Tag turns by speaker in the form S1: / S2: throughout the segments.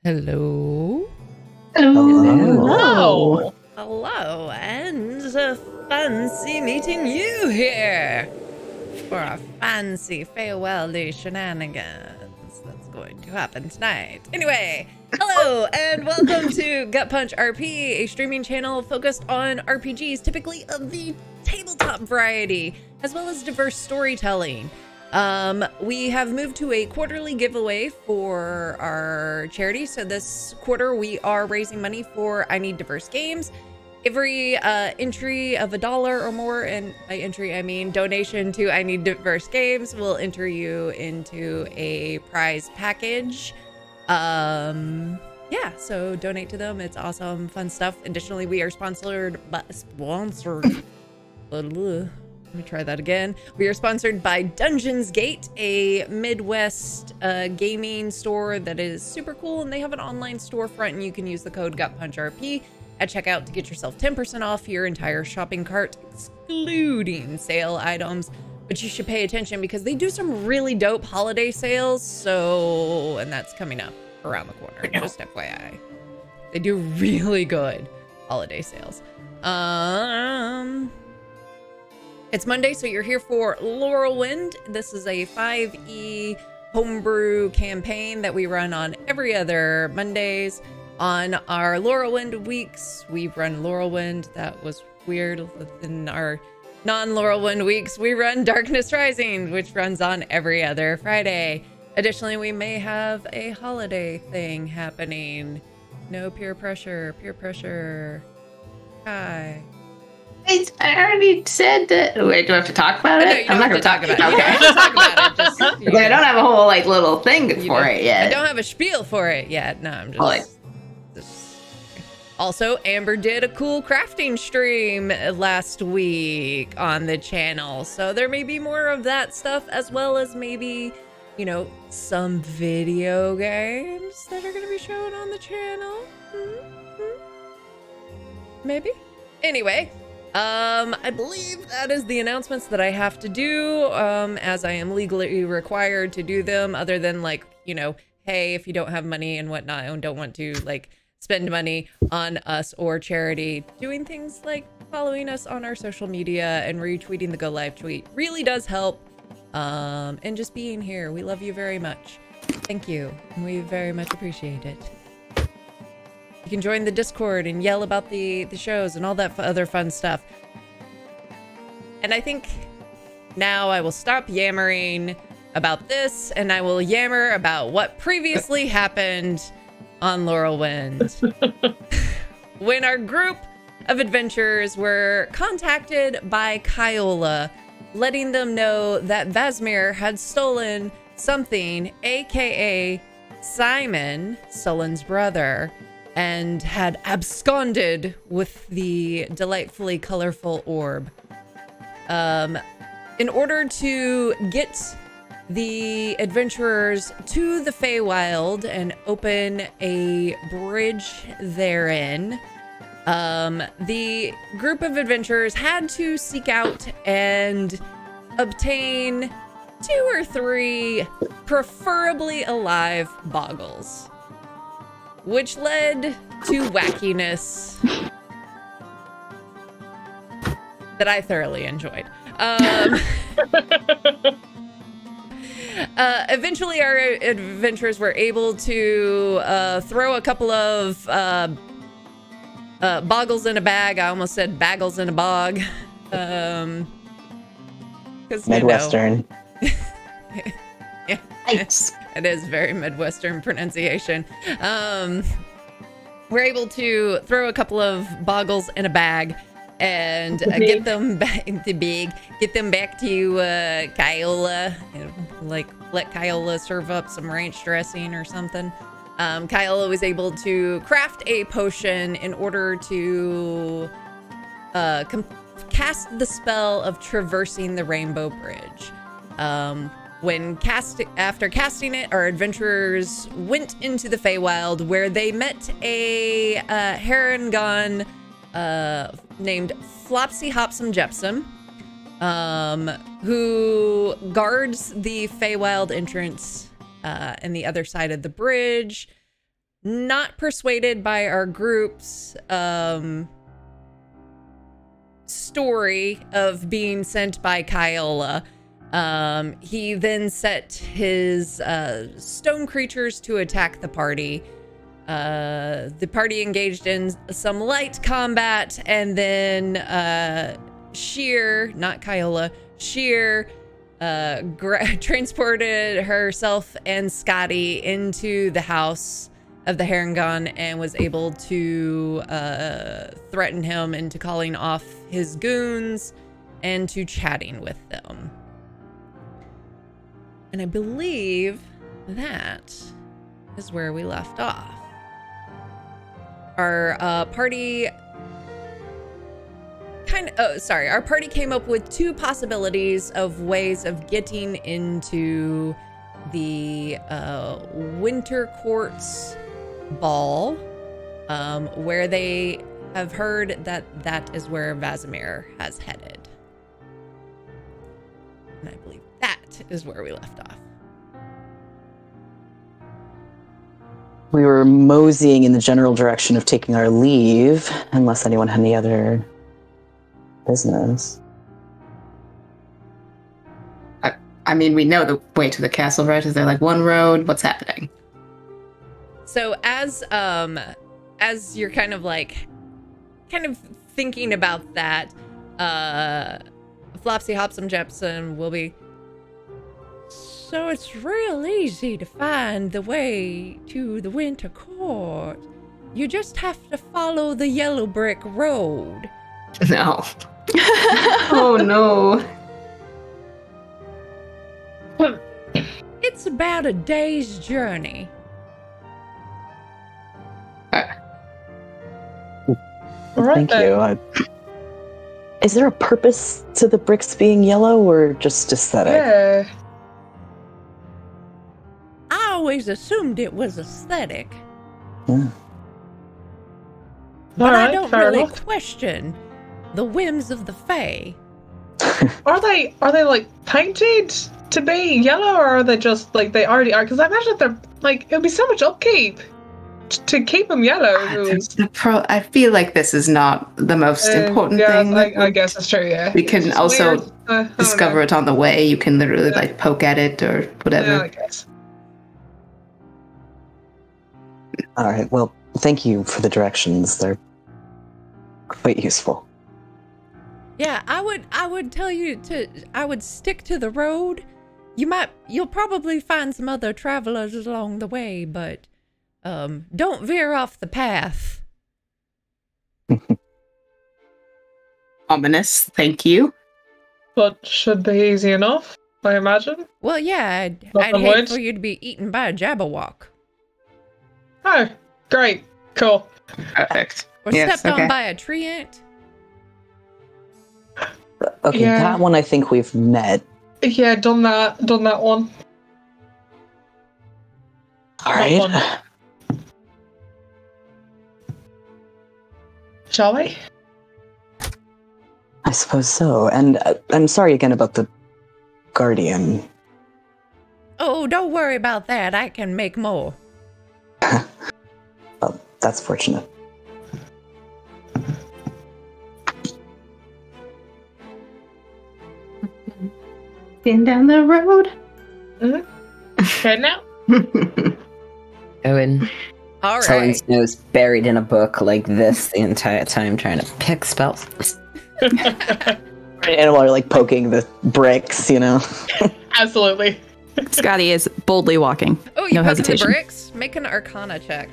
S1: Hello.
S2: Hello.
S1: Hello, and fancy meeting you here for our fancy farewell shenanigans that's going to happen tonight. Anyway, hello, and welcome to Gut Punch RP, a streaming channel focused on RPGs, typically of the tabletop variety, as well as diverse storytelling. We have moved to a quarterly giveaway for our charity. So this quarter we are raising money for I Need Diverse Games. Every entry of $1 or more, and by entry I mean donation to I Need Diverse Games, will enter you into a prize package. Yeah, so donate to them. It's awesome, fun stuff. Additionally, we are sponsored. Let me try that again. We are sponsored by Dungeons Gate, a Midwest gaming store that is super cool, and they have an online storefront, and you can use the code GutPunchRP at checkout to get yourself 10% off your entire shopping cart, excluding sale items. But you should pay attention because they do some really dope holiday sales, and that's coming up around the corner, just FYI. They do really good holiday sales. It's Monday, so you're here for Lorelwind. This is a 5e homebrew campaign that we run on every other Mondays. On our Lorelwind weeks, we run Lorelwind. That was weird. In our non-Lorelwind weeks, we run Darkness Rising, which runs on every other Friday. Additionally, we may have a holiday thing happening. No peer pressure. Peer pressure. Hi.
S2: I already said that. Wait, do I have to talk about it?
S1: No, you don't have to talk about it. You don't have to talk about it. Just,
S2: I don't have a whole little thing for it yet.
S1: I don't have a spiel for it yet. No, I'm just. Also, Amber did a cool crafting stream last week on the channel, so there may be more of that stuff, as well as maybe, you know, some video games that are going to be shown on the channel. Maybe. Anyway. I believe that is the announcements that I have to do, as I am legally required to do them, other than, like, you know, hey, if you don't have money and whatnot and don't want to, like, spend money on us or charity, doing things like following us on our social media and retweeting the Go Live tweet really does help, and just being here. We love you very much. Thank you. We very much appreciate it. You can join the Discord and yell about the shows and all that other fun stuff. And I think now I will stop yammering about this, and I will yammer about what previously happened on Lorelwind. When our group of adventurers were contacted by Kyola, letting them know that Vasmir had stolen something, aka Simon, Sullen's brother, and had absconded with the delightfully colorful orb. In order to get the adventurers to the Feywild and open a bridge therein, the group of adventurers had to seek out and obtain 2 or 3 preferably alive boggles, which led to wackiness that I thoroughly enjoyed. Eventually, our adventurers were able to throw a couple of boggles in a bag. I almost said baggles in a bog.
S3: Midwestern.
S1: Yeah.
S2: Nice.
S1: It is very Midwestern pronunciation. We're able to throw a couple of boggles in a bag and get them back get them back to Kyola, like let Kyola serve up some ranch dressing or something. Kyola was able to craft a potion in order to cast the spell of traversing the Rainbow Bridge. After casting it, our adventurers went into the Feywild, where they met a Harengon named Flopsy Hopsum Jepsum, who guards the Feywild entrance and the other side of the bridge. not persuaded by our group's story of being sent by Kyola, he then set his stone creatures to attack the party. The party engaged in some light combat, and then Sheer, not Kyola, Sheer transported herself and Scotty into the house of the Harengon and was able to threaten him into calling off his goons and to chatting with them. And I believe that is where we left off. Our party our party came up with two possibilities of ways of getting into the Winter Courts ball, where they have heard that that is where Vazimir has headed. And I believe that is where we left off.
S3: We were moseying in the general direction of taking our leave, unless anyone had any other business.
S2: I mean, we know the way to the castle, right? Is there like one road? What's happening?
S1: So as you're kind of thinking about that, Flopsy Hopsum Jepson will be. So it's real easy to find the way to the Winter Court. You just have to follow the yellow brick road.
S2: No. Oh no.
S1: It's about a day's journey.
S3: Thank you. Is there a purpose to the bricks being yellow or just aesthetic?
S4: Yeah.
S1: I always assumed it was aesthetic.
S3: Yeah.
S1: But
S4: Alright,
S1: I don't
S4: fair
S1: really
S4: enough.
S1: question the whims of the Fae.
S4: Are they like painted to be yellow, or are they just like they already are? Because I imagine they're like it would be so much upkeep to keep them yellow.
S2: I feel like this is not the most important thing.
S4: I guess that's true. Yeah,
S2: We can
S4: It's
S2: also
S4: weird. I don't
S2: discover
S4: know.
S2: it on the way. You can literally like poke at it or whatever.
S4: Yeah, I guess.
S3: All right. Well, thank you for the directions. They're quite useful.
S1: Yeah, I would tell you I would stick to the road. You'll probably find some other travelers along the way, but don't veer off the path.
S2: Ominous. Thank you.
S4: But should be easy enough, I imagine.
S1: Well, yeah, I'd
S4: Knock on
S1: hate
S4: wood.
S1: for you to be eaten by a Jabberwock.
S4: Oh, great, cool.
S2: Perfect.
S1: Or
S2: Yes,
S1: stepped
S2: okay.
S1: on by a tree ant.
S3: Okay,
S4: Yeah.
S3: that one I think we've met.
S4: Yeah, done that one.
S3: All
S4: Not
S3: right.
S4: fun. Shall we?
S3: I suppose so. And I'm sorry again about the Guardian.
S1: Oh, don't worry about that. I can make more.
S3: Well, that's fortunate.
S2: Getting down the road.
S4: Heading out.
S5: Owen,
S1: All
S5: Sullen
S1: right.
S5: Snow's buried in a book like this the entire time trying to pick spells.
S3: And while you're like poking the bricks, you know.
S4: Absolutely.
S6: Scotty is boldly walking.
S1: Oh, you
S6: No
S1: poking the
S6: hesitation.
S1: bricks? Make an Arcana check.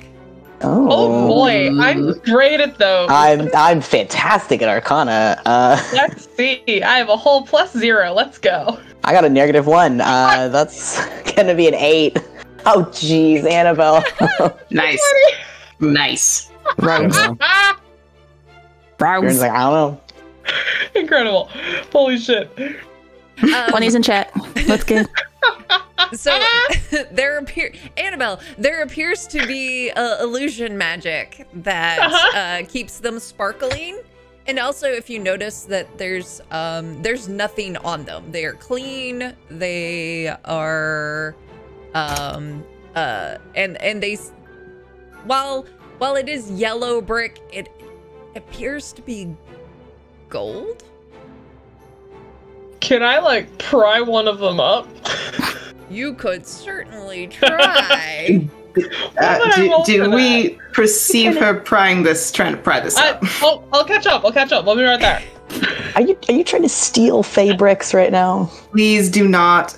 S4: Oh boy, I'm great at those.
S3: I'm fantastic at Arcana.
S4: Let's see. I have a whole +0. Let's go.
S3: I got a -1. That's gonna be an 8. Oh jeez, Annabelle.
S2: Nice. Nice.
S6: Rogues.
S4: Ah,
S3: Aaron's
S6: Rogues.
S3: like, I don't know.
S4: incredible. Holy shit.
S6: 20s in chat. Let's get.
S1: So Annabelle, there appears to be illusion magic that keeps them sparkling. And also, if you notice that there's nothing on them. They are clean. They are and while it is yellow brick, it appears to be gold.
S4: Can I like pry one of them up?
S1: You could certainly try.
S2: Do we perceive her trying to pry this up?
S4: I'll catch up. I'll be right there.
S3: Are you trying to steal Fey bricks right now?
S2: Please do not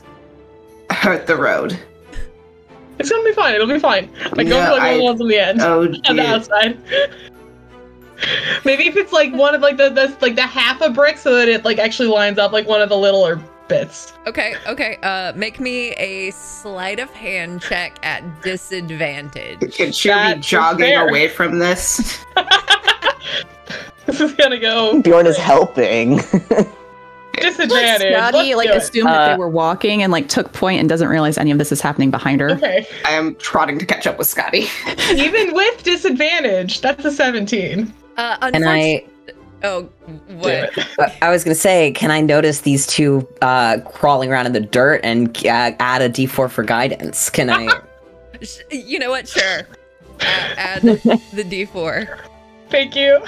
S2: hurt the road.
S4: It's gonna be fine. It'll be fine. Like, don't be like one of the ones on the end.
S2: Oh,
S4: On the outside. Maybe if it's like one of like the half a brick, so that it like actually lines up like one of the littler bits.
S1: Okay. Make me a sleight of hand check at disadvantage.
S2: Can she be jogging away from this?
S4: This is gonna go.
S3: Bjorn is helping.
S4: Disadvantage.
S6: Scotty like
S4: Let's do it.
S6: assumed that they were walking and like took point and doesn't realize any of this is happening behind her.
S4: Okay.
S2: I am trotting to catch up with Scotty.
S4: Even with disadvantage, that's a 17.
S5: And
S1: Oh, what?
S5: I was gonna say, can I notice these two crawling around in the dirt and add a D4 for guidance? Can I?
S1: You know what? Sure. Add the D4.
S4: Thank you.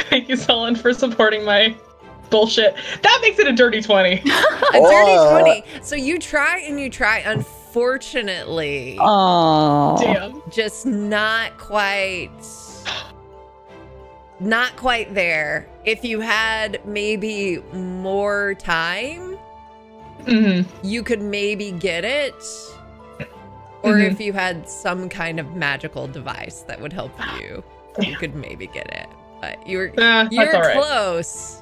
S4: Thank you, Solon, for supporting my bullshit. That makes it a dirty 20.
S1: A dirty 20. So you try and you try. Unfortunately,
S6: Oh.
S4: Damn.
S1: just not quite there. If you had maybe more time, you could maybe get it. Or if you had some kind of magical device that would help you, you could maybe get it. But you're
S4: all right.
S1: close.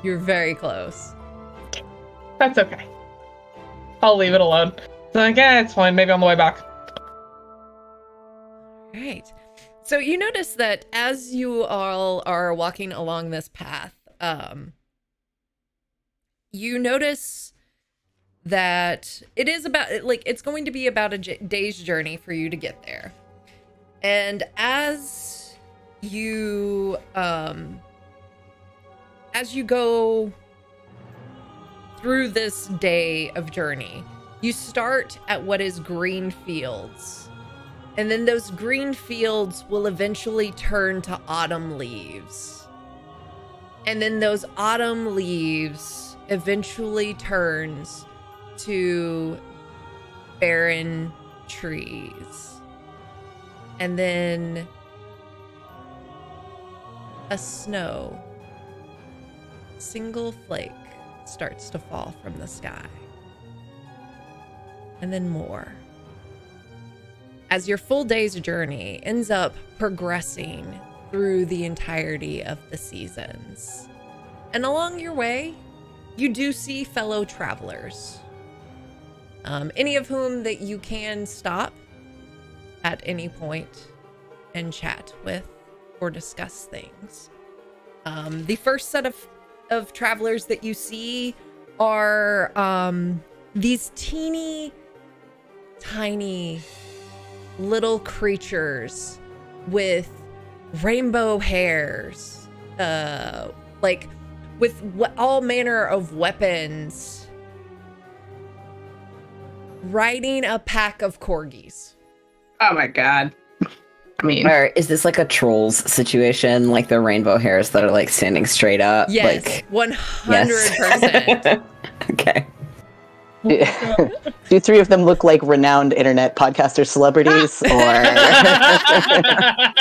S1: You're very close.
S4: That's okay. I'll leave it alone. So like, it's fine. Maybe on the way back.
S1: Right. So you notice that as you all are walking along this path, you notice that it is about, like, it's going to be about a day's journey for you to get there. And as you go through this day of journey, you start at what is green fields. And then those green fields will eventually turn to autumn leaves. And then those autumn leaves eventually turns to barren trees. And then a single flake starts to fall from the sky. And then more. As your full day's journey ends up progressing through the entirety of the seasons. And along your way, you do see fellow travelers. Any of whom that you can stop at any point and chat with or discuss things. The first set of travelers that you see are these teeny tiny little creatures with rainbow hairs, like with all manner of weapons, riding a pack of corgis.
S2: Oh my god. I mean,
S5: Or is this like a trolls situation, like the rainbow hairs that are like standing straight up?
S1: Yes,
S5: like,
S1: 100%.
S5: Okay.
S3: Do three of them look like renowned internet podcaster celebrities, or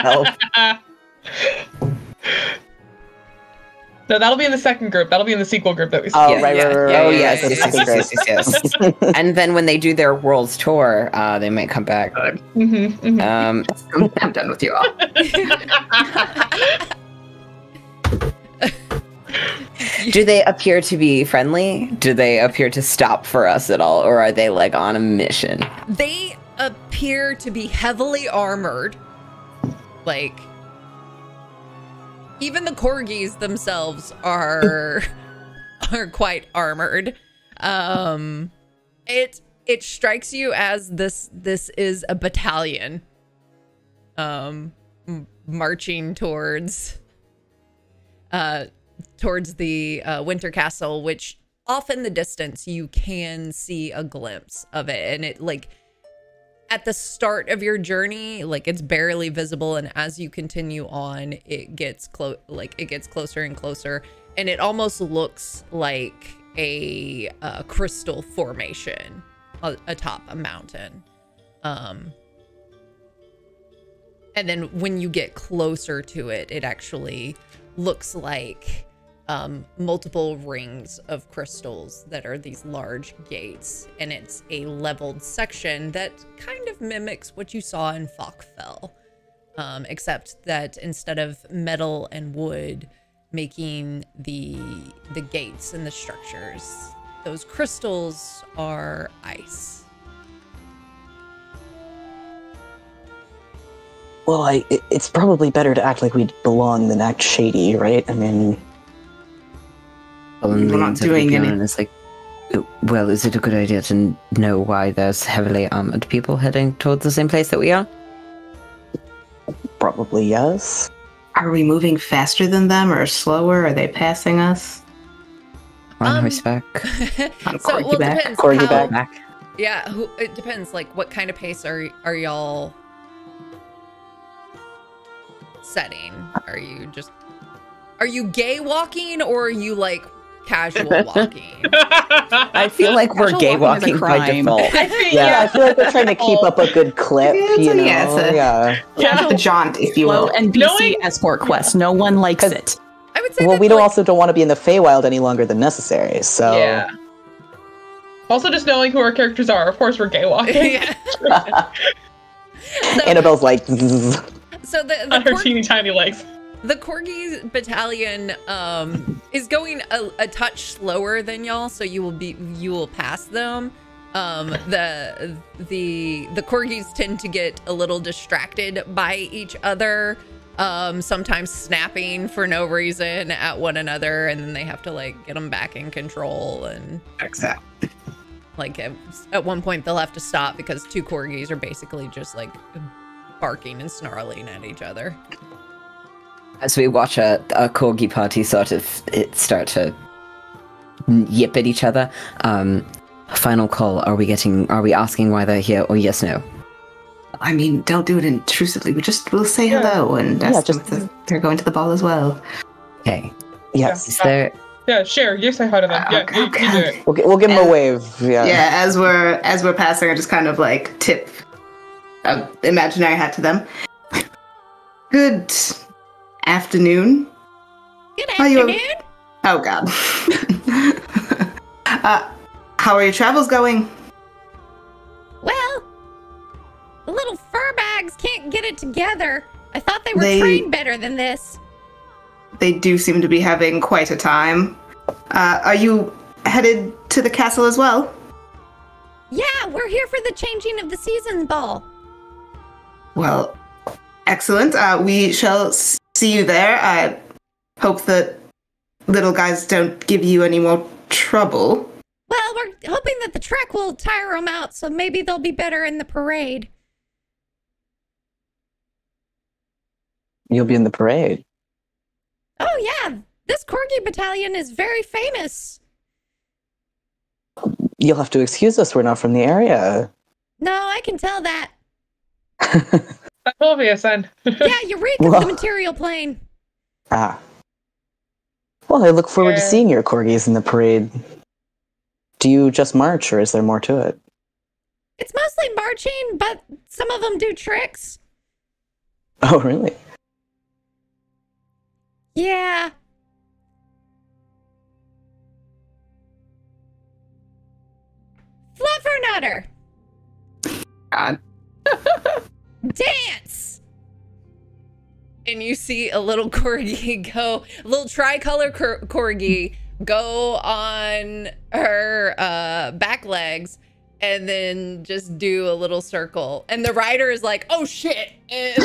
S5: Help.
S4: No, that'll be in the second group. That'll be in the sequel group that we see.
S3: oh right.
S5: Oh yes,
S3: That's
S5: yes,
S3: the
S5: yes,
S3: second
S5: yes, yes, yes. And then when they do their world's tour, they might come back.
S2: I'm done with you all.
S5: Do they appear to be friendly? Do they appear to stop for us at all, or are they like on a mission?
S1: They appear to be heavily armored. Like, even the corgis themselves are quite armored. It strikes you as this is a battalion marching towards the Winter Castle, which off in the distance you can see a glimpse of it, and it like at the start of your journey, like it's barely visible, and as you continue on, it gets closer and closer, and it almost looks like a crystal formation atop a mountain. And then when you get closer to it, it actually looks like multiple rings of crystals that are these large gates, and it's a leveled section that kind of mimics what you saw in Falkfell, except that instead of metal and wood making the gates and the structures, those crystals are ice.
S3: Well, it's probably better to act like we belong than act shady, right? I mean...
S2: We're not doing anything.
S5: It's like, well, is it a good idea to know why there's heavily armored people heading towards the same place that we are?
S3: Probably yes.
S2: Are we moving faster than them or slower? Are they passing us?
S5: On horseback?
S2: On
S1: So, well, it depends
S3: Corgi
S1: how-
S3: back.
S1: Yeah, it depends. Like, what kind of pace are y'all setting? Are you gay walking, or are you like casual walking?
S5: I feel like we're
S6: Casual
S5: gay
S6: walking is a
S5: walking by
S6: crime.
S5: default.
S4: I think,
S3: Yeah, I feel like we're trying to keep up a good clip,
S2: Yeah,
S3: you know?
S2: yeah,
S3: Yeah.
S2: The jaunt, if you
S6: Slow
S2: will.
S6: and BC
S4: Knowing-
S6: escort quest. No one likes it.
S1: I would say
S3: Well,
S1: that,
S3: we don't
S1: like,
S3: also don't want to be in the Feywild any longer than necessary, so...
S4: Yeah. Also, just knowing who our characters are, of course, we're gay walking.
S1: yeah.
S3: Annabelle's like...
S1: So the
S4: On her teeny tiny legs.
S1: The Corgi battalion is going a touch slower than y'all, so you will pass them. The Corgis tend to get a little distracted by each other, sometimes snapping for no reason at one another, and then they have to like get them back in control. And
S2: Exactly.
S1: like at one point they'll have to stop because two Corgis are basically just like barking and snarling at each other.
S5: As we watch a corgi party start to yip at each other, final call, are we asking why they're here, or yes, no?
S2: I mean, don't do it intrusively. We'll say hello and ask them if they're going to the ball as well.
S5: Okay.
S3: Yes.
S5: Is there...
S4: Yeah, share. You say hi to them. Yeah, you do it.
S3: We'll give him a wave, yeah.
S2: Yeah, as we're passing, I just kind of like tip an imaginary hat to them. Good afternoon.
S1: Good
S2: Are you-
S1: afternoon.
S2: Oh God. How are your travels going?
S1: Well, the little fur bags can't get it together. I thought they were
S2: They-
S1: trained better than this.
S2: They do seem to be having quite a time. Are you headed to the castle as well?
S1: Yeah, we're here for the changing of the season ball.
S2: Well, excellent. We shall see you there. I hope that little guys don't give you any more trouble.
S1: Well, we're hoping that the trek will tire them out, so maybe they'll be better in the parade.
S3: You'll be in the parade.
S1: Oh, yeah. This Corgi battalion is very famous.
S3: You'll have to excuse us, we're not from the area.
S1: No, I can tell that.
S4: That's obvious then.
S1: Yeah, Eureka's
S3: Whoa.
S1: the material plane.
S3: Ah. Well, I look forward to
S4: Yeah.
S3: seeing your corgis in the parade. Do you just march, or is there more to it?
S1: It's mostly marching, but some of them do tricks.
S3: Oh, really?
S1: Yeah. Fluffernutter,
S2: God.
S1: dance! And you see a little corgi go, a little tricolor corgi go on her back legs and then just do a little circle. And the rider is like, oh shit! And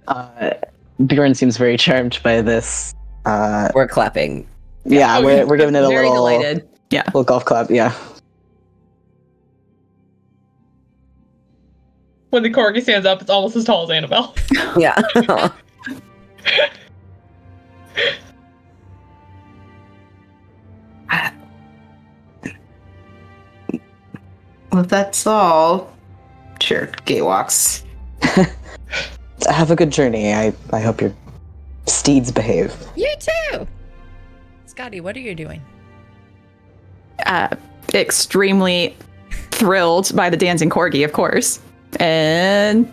S1: like,
S3: Bjorn seems very charmed by this.
S5: We're clapping.
S3: Yeah, we're giving it a
S6: Very
S3: little,
S6: delighted. Yeah.
S3: little golf clap, yeah.
S4: When the corgi stands up, it's almost as tall as Annabelle.
S5: Yeah.
S2: Well, that's all. Sure, Gay walks.
S3: Have a good journey. I hope your steeds behave.
S1: You too. Scotty, what are you doing?
S6: Extremely thrilled by the dancing corgi, of course. And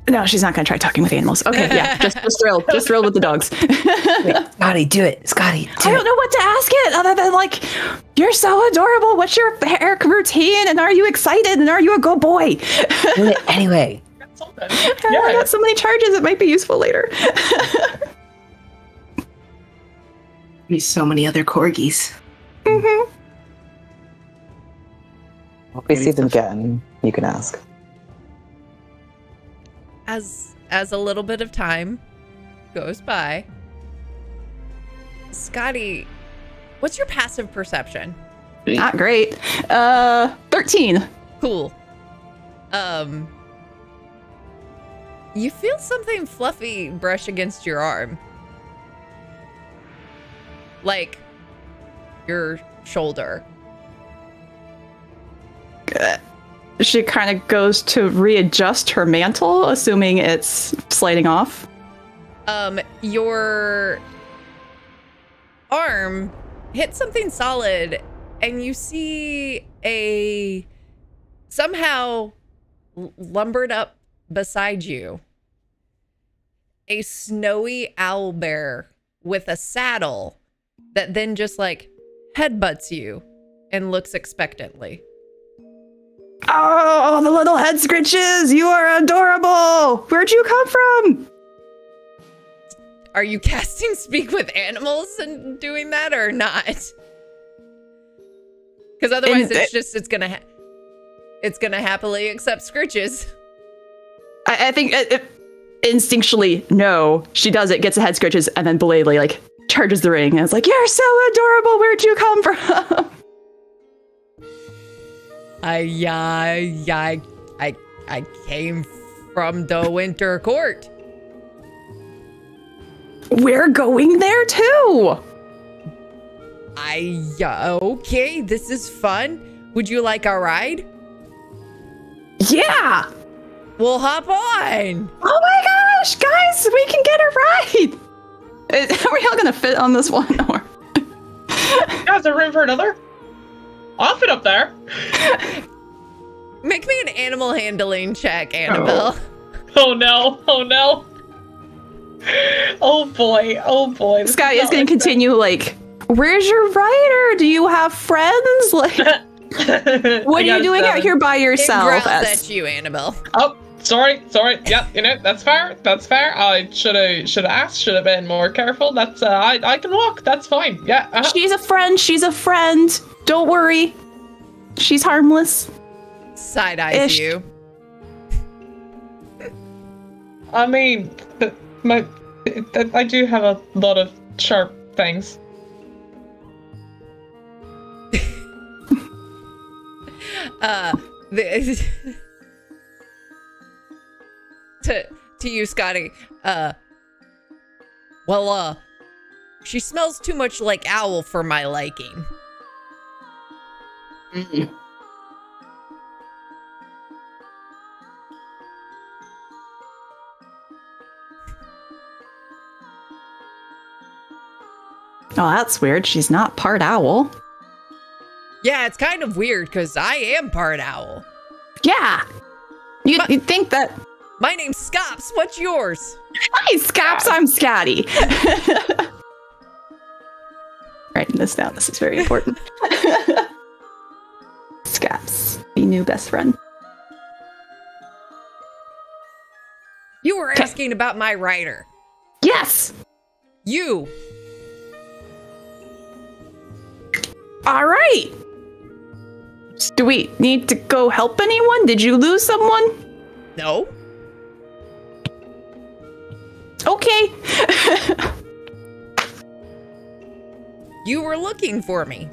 S6: no, she's not going to try talking with animals. Okay, yeah, just thrilled with the dogs.
S5: Wait, Scotty, do it. Scotty,
S6: I don't know what to ask it other than like, you're so adorable. What's your hair routine? And are you excited? And are you a good boy?
S5: Do it anyway.
S6: I got so many charges. It might be useful later.
S2: There's so many other corgis.
S6: Mm-hmm.
S3: If we see them again, you can ask.
S1: As a little bit of time goes by, Scotty, what's your passive perception?
S6: Not great. 13.
S1: Cool. You feel something fluffy brush against your arm. Like your shoulder.
S6: She kind of goes to readjust her mantle, assuming it's sliding off.
S1: Your arm hits something solid, and you see a somehow lumbered up beside you a snowy owlbear with a saddle that then just like headbutts you and looks expectantly.
S6: Oh, the little head scritches! You are adorable! Where'd you come from?
S1: Are you casting Speak with Animals and doing that or not? Because otherwise it's gonna happily accept scritches.
S6: I think instinctually, no. She does it, gets the head scritches, and then belatedly like charges the ring and it's like, you're so adorable, where'd you come from?
S1: I came from the Winter Court.
S6: We're going there too.
S1: Okay, this is fun. Would you like a ride?
S6: Yeah.
S1: We'll hop on.
S6: Oh my gosh, guys, we can get a ride. Are we all gonna fit on this one or?
S4: Is there room for another? I'll fit up there.
S1: Make me an animal handling check, Annabelle.
S4: Oh no! Oh no! Oh boy! Oh boy!
S6: This guy is gonna continue like, where's your rider? Do you have friends? Like, what are you doing out here by yourself?
S1: It growls at you, Annabelle.
S4: Oh, sorry. Yeah, you know, that's fair. I should have asked. Should have been more careful. That's I can walk. That's fine. Yeah. Uh-huh.
S6: She's a friend. Don't worry. She's harmless.
S1: Side eyes you.
S4: I mean, I do have a lot of sharp things.
S1: To you, Scotty. She smells too much like owl for my liking.
S2: Mm.
S6: Oh, that's weird. She's not part owl.
S1: Yeah, it's kind of weird because I am part owl.
S6: Yeah. You'd think that.
S1: My name's Scops. What's yours?
S6: Hi, Scops. I'm Scotty. Writing this down. This is very important. Scops, the new best friend.
S1: You were asking about my rider.
S6: Yes.
S1: You.
S6: All right. Do we need to go help anyone? Did you lose someone?
S1: No.
S6: Okay.
S1: You were looking for me.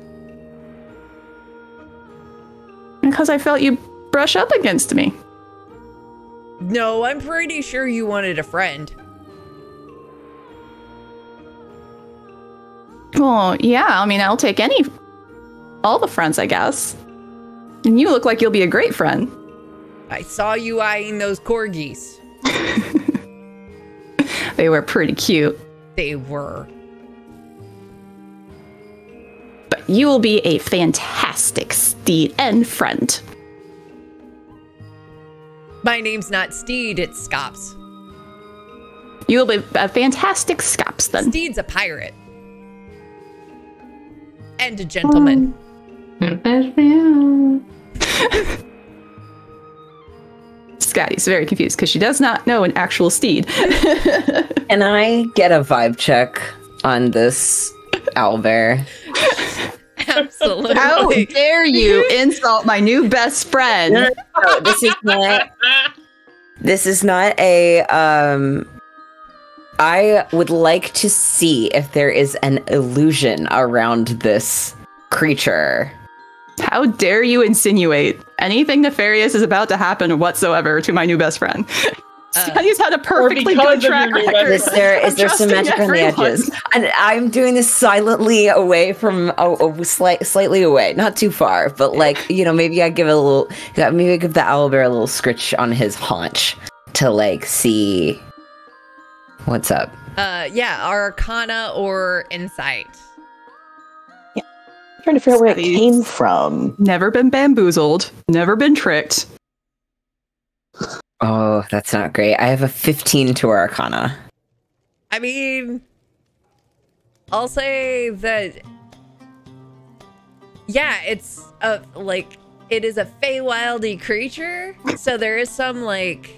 S6: Because I felt you brush up against me.
S1: No, I'm pretty sure you wanted a friend.
S6: Well, yeah, I mean, I'll take any all the friends, I guess. And you look like you'll be a great friend.
S1: I saw you eyeing those corgis.
S6: They were pretty cute.
S1: They were.
S6: But you will be a fantastic steed and friend.
S1: My name's not Steed, it's Scops.
S6: You will be a fantastic Scops then.
S1: Steed's a pirate. And a gentleman.
S6: Scotty's very confused because she does not know an actual steed.
S5: Can I get a vibe check on this owlbear?
S1: Absolutely.
S6: How dare you insult my new best friend?
S5: No, this is not. This is not a. I would like to see if there is an illusion around this creature.
S6: How dare you insinuate anything nefarious is about to happen whatsoever to my new best friend? Scotty's had a perfectly good track record.
S5: Is there some magic on the edges? And I'm doing this silently away from, slightly away, not too far, but like, maybe I give the owlbear a little scritch on his haunch to like see what's up.
S1: Yeah, Arcana or Insight.
S3: I'm trying to figure out where it came from.
S6: Never been bamboozled, never been tricked.
S5: Oh, that's not great. I have a 15 to Arcana.
S1: I mean, I'll say that, yeah, it's it is a Feywildy creature, so there is some like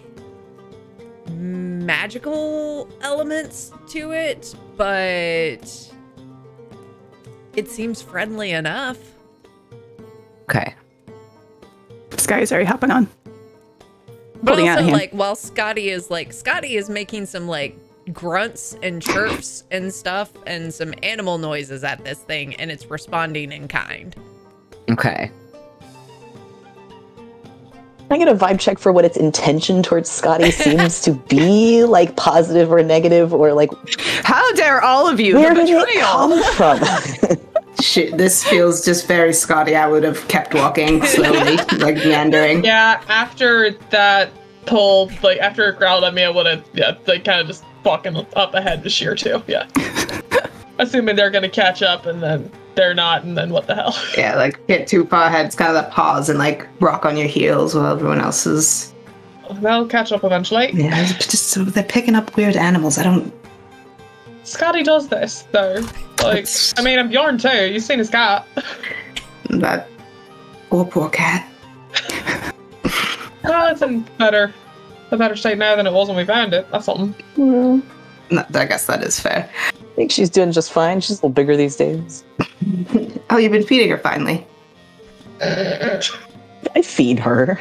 S1: magical elements to it, but it seems friendly enough.
S5: Okay.
S6: Scotty's already hopping on.
S1: But
S6: Holding out a
S1: also,
S6: hand.
S1: like, while Scotty is making some like grunts and chirps and stuff and some animal noises at this thing, and it's responding in kind.
S5: Okay.
S3: Can I get a vibe check for what its intention towards Scotty seems to be? Like positive or negative, or like
S6: How dare all of you?
S3: where
S6: The
S3: did it
S6: betrayal.
S3: come from?
S2: Shit, this feels just very Scotty. I would have kept walking slowly, like meandering.
S4: Yeah, after that whole, like, after it growled at me, I would have, kind of just walking up ahead to sheer too, yeah. Assuming they're gonna catch up, and then they're not, and then what the hell?
S2: Yeah, like get too far ahead. It's kind of that pause and like rock on your heels while everyone else is.
S4: They'll catch up eventually.
S2: Yeah, it's just so they're picking up weird animals. I don't.
S4: Scotty does this, though. Like, I mean, I'm Bjorn too. You've seen his cat.
S2: That poor cat.
S4: Well, it's in a better state now than it was when we found it. That's something.
S2: No, I guess that is fair.
S3: I think she's doing just fine. She's a little bigger these days.
S2: Oh, you've been feeding her finally.
S3: I feed her.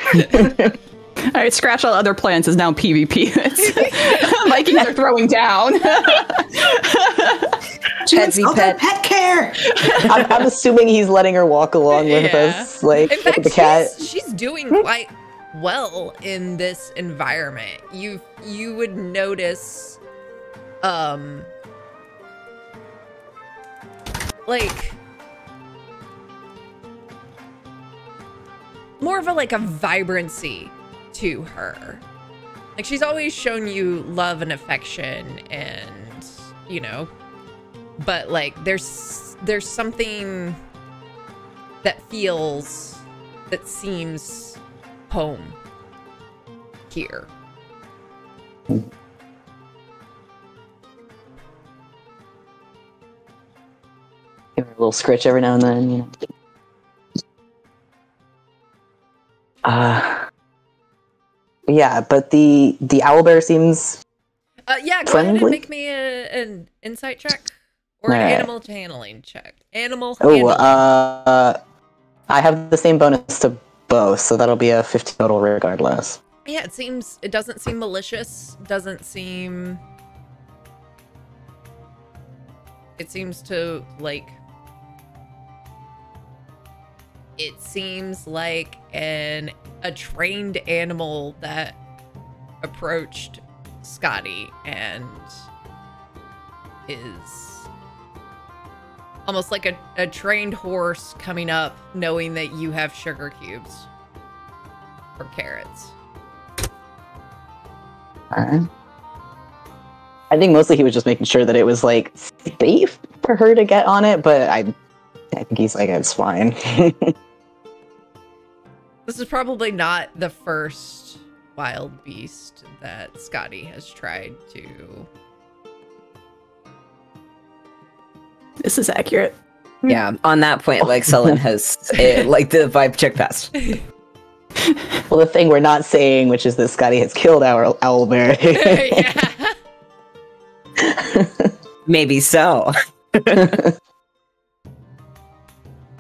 S6: All right, scratch all other plans is now PvP. Vikings are throwing down.
S2: Pet care.
S3: I'm assuming he's letting her walk along with us, like
S1: In fact,
S3: with the cat.
S1: she's doing quite well in this environment. You would notice, like more of a vibrancy to her. Like, she's always shown you love and affection, and but like there's something that seems home here.
S3: Give her a little scritch every now and then, Yeah, but the owlbear seems
S1: Yeah, go
S3: friendly?
S1: ahead and make me an insight check or an
S3: Alright.
S1: animal handling check. Animal
S3: Oh,
S1: handling.
S3: I have the same bonus to both, so that'll be a 15 total regardless.
S1: Yeah, it doesn't seem malicious. It seems to like. It seems like a trained animal that approached Scotty and is almost like a trained horse coming up, knowing that you have sugar cubes or carrots.
S3: Alright. I think mostly he was just making sure that it was like safe for her to get on it, but I think he's like, it's fine.
S1: This is probably not the first wild beast that Scotty has tried to.
S6: This is accurate.
S5: Yeah, on that point, like Sullen has like the vibe check passed.
S3: Well, the thing we're not saying, which is that Scotty has killed our owlbear.
S1: Yeah.
S5: Maybe so.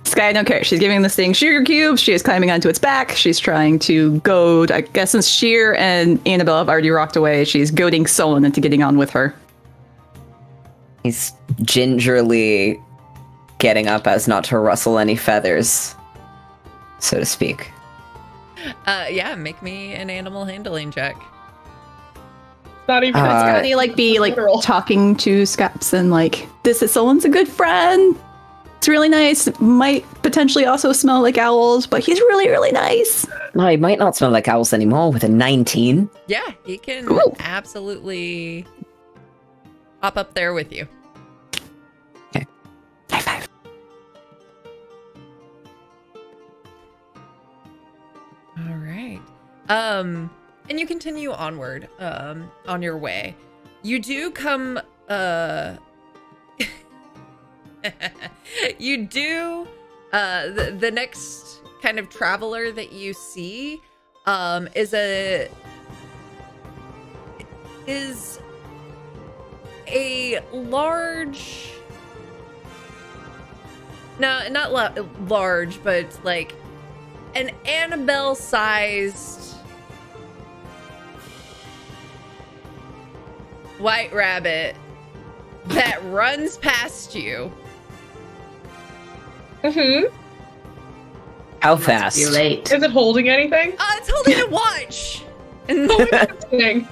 S6: Sky, I don't care. She's giving this thing sugar cubes. She is climbing onto its back. She's trying to goad. I guess since Sheer and Annabelle have already rocked away, she's goading Solon into getting on with her.
S5: He's gingerly getting up as not to rustle any feathers, so to speak.
S1: Yeah, make me an animal handling check.
S4: Not even.
S6: Scotty be
S4: literal.
S6: talking to Scaps and like, this is Solon's a good friend. It's really nice. Might potentially also smell like owls, but he's really, really nice.
S5: No, he might not smell like owls anymore with a 19.
S1: Yeah, he can
S6: Cool.
S1: absolutely hop up there with you.
S6: High five.
S1: All right. And you continue onward, on your way. You do come, you do, the next kind of traveler that you see, is a large, no, not large, but like an Annabelle-sized white rabbit that runs past you.
S4: Mm-hmm.
S5: How fast?
S2: Too late.
S4: Is it holding anything?
S1: It's holding a watch. And,
S4: Thing.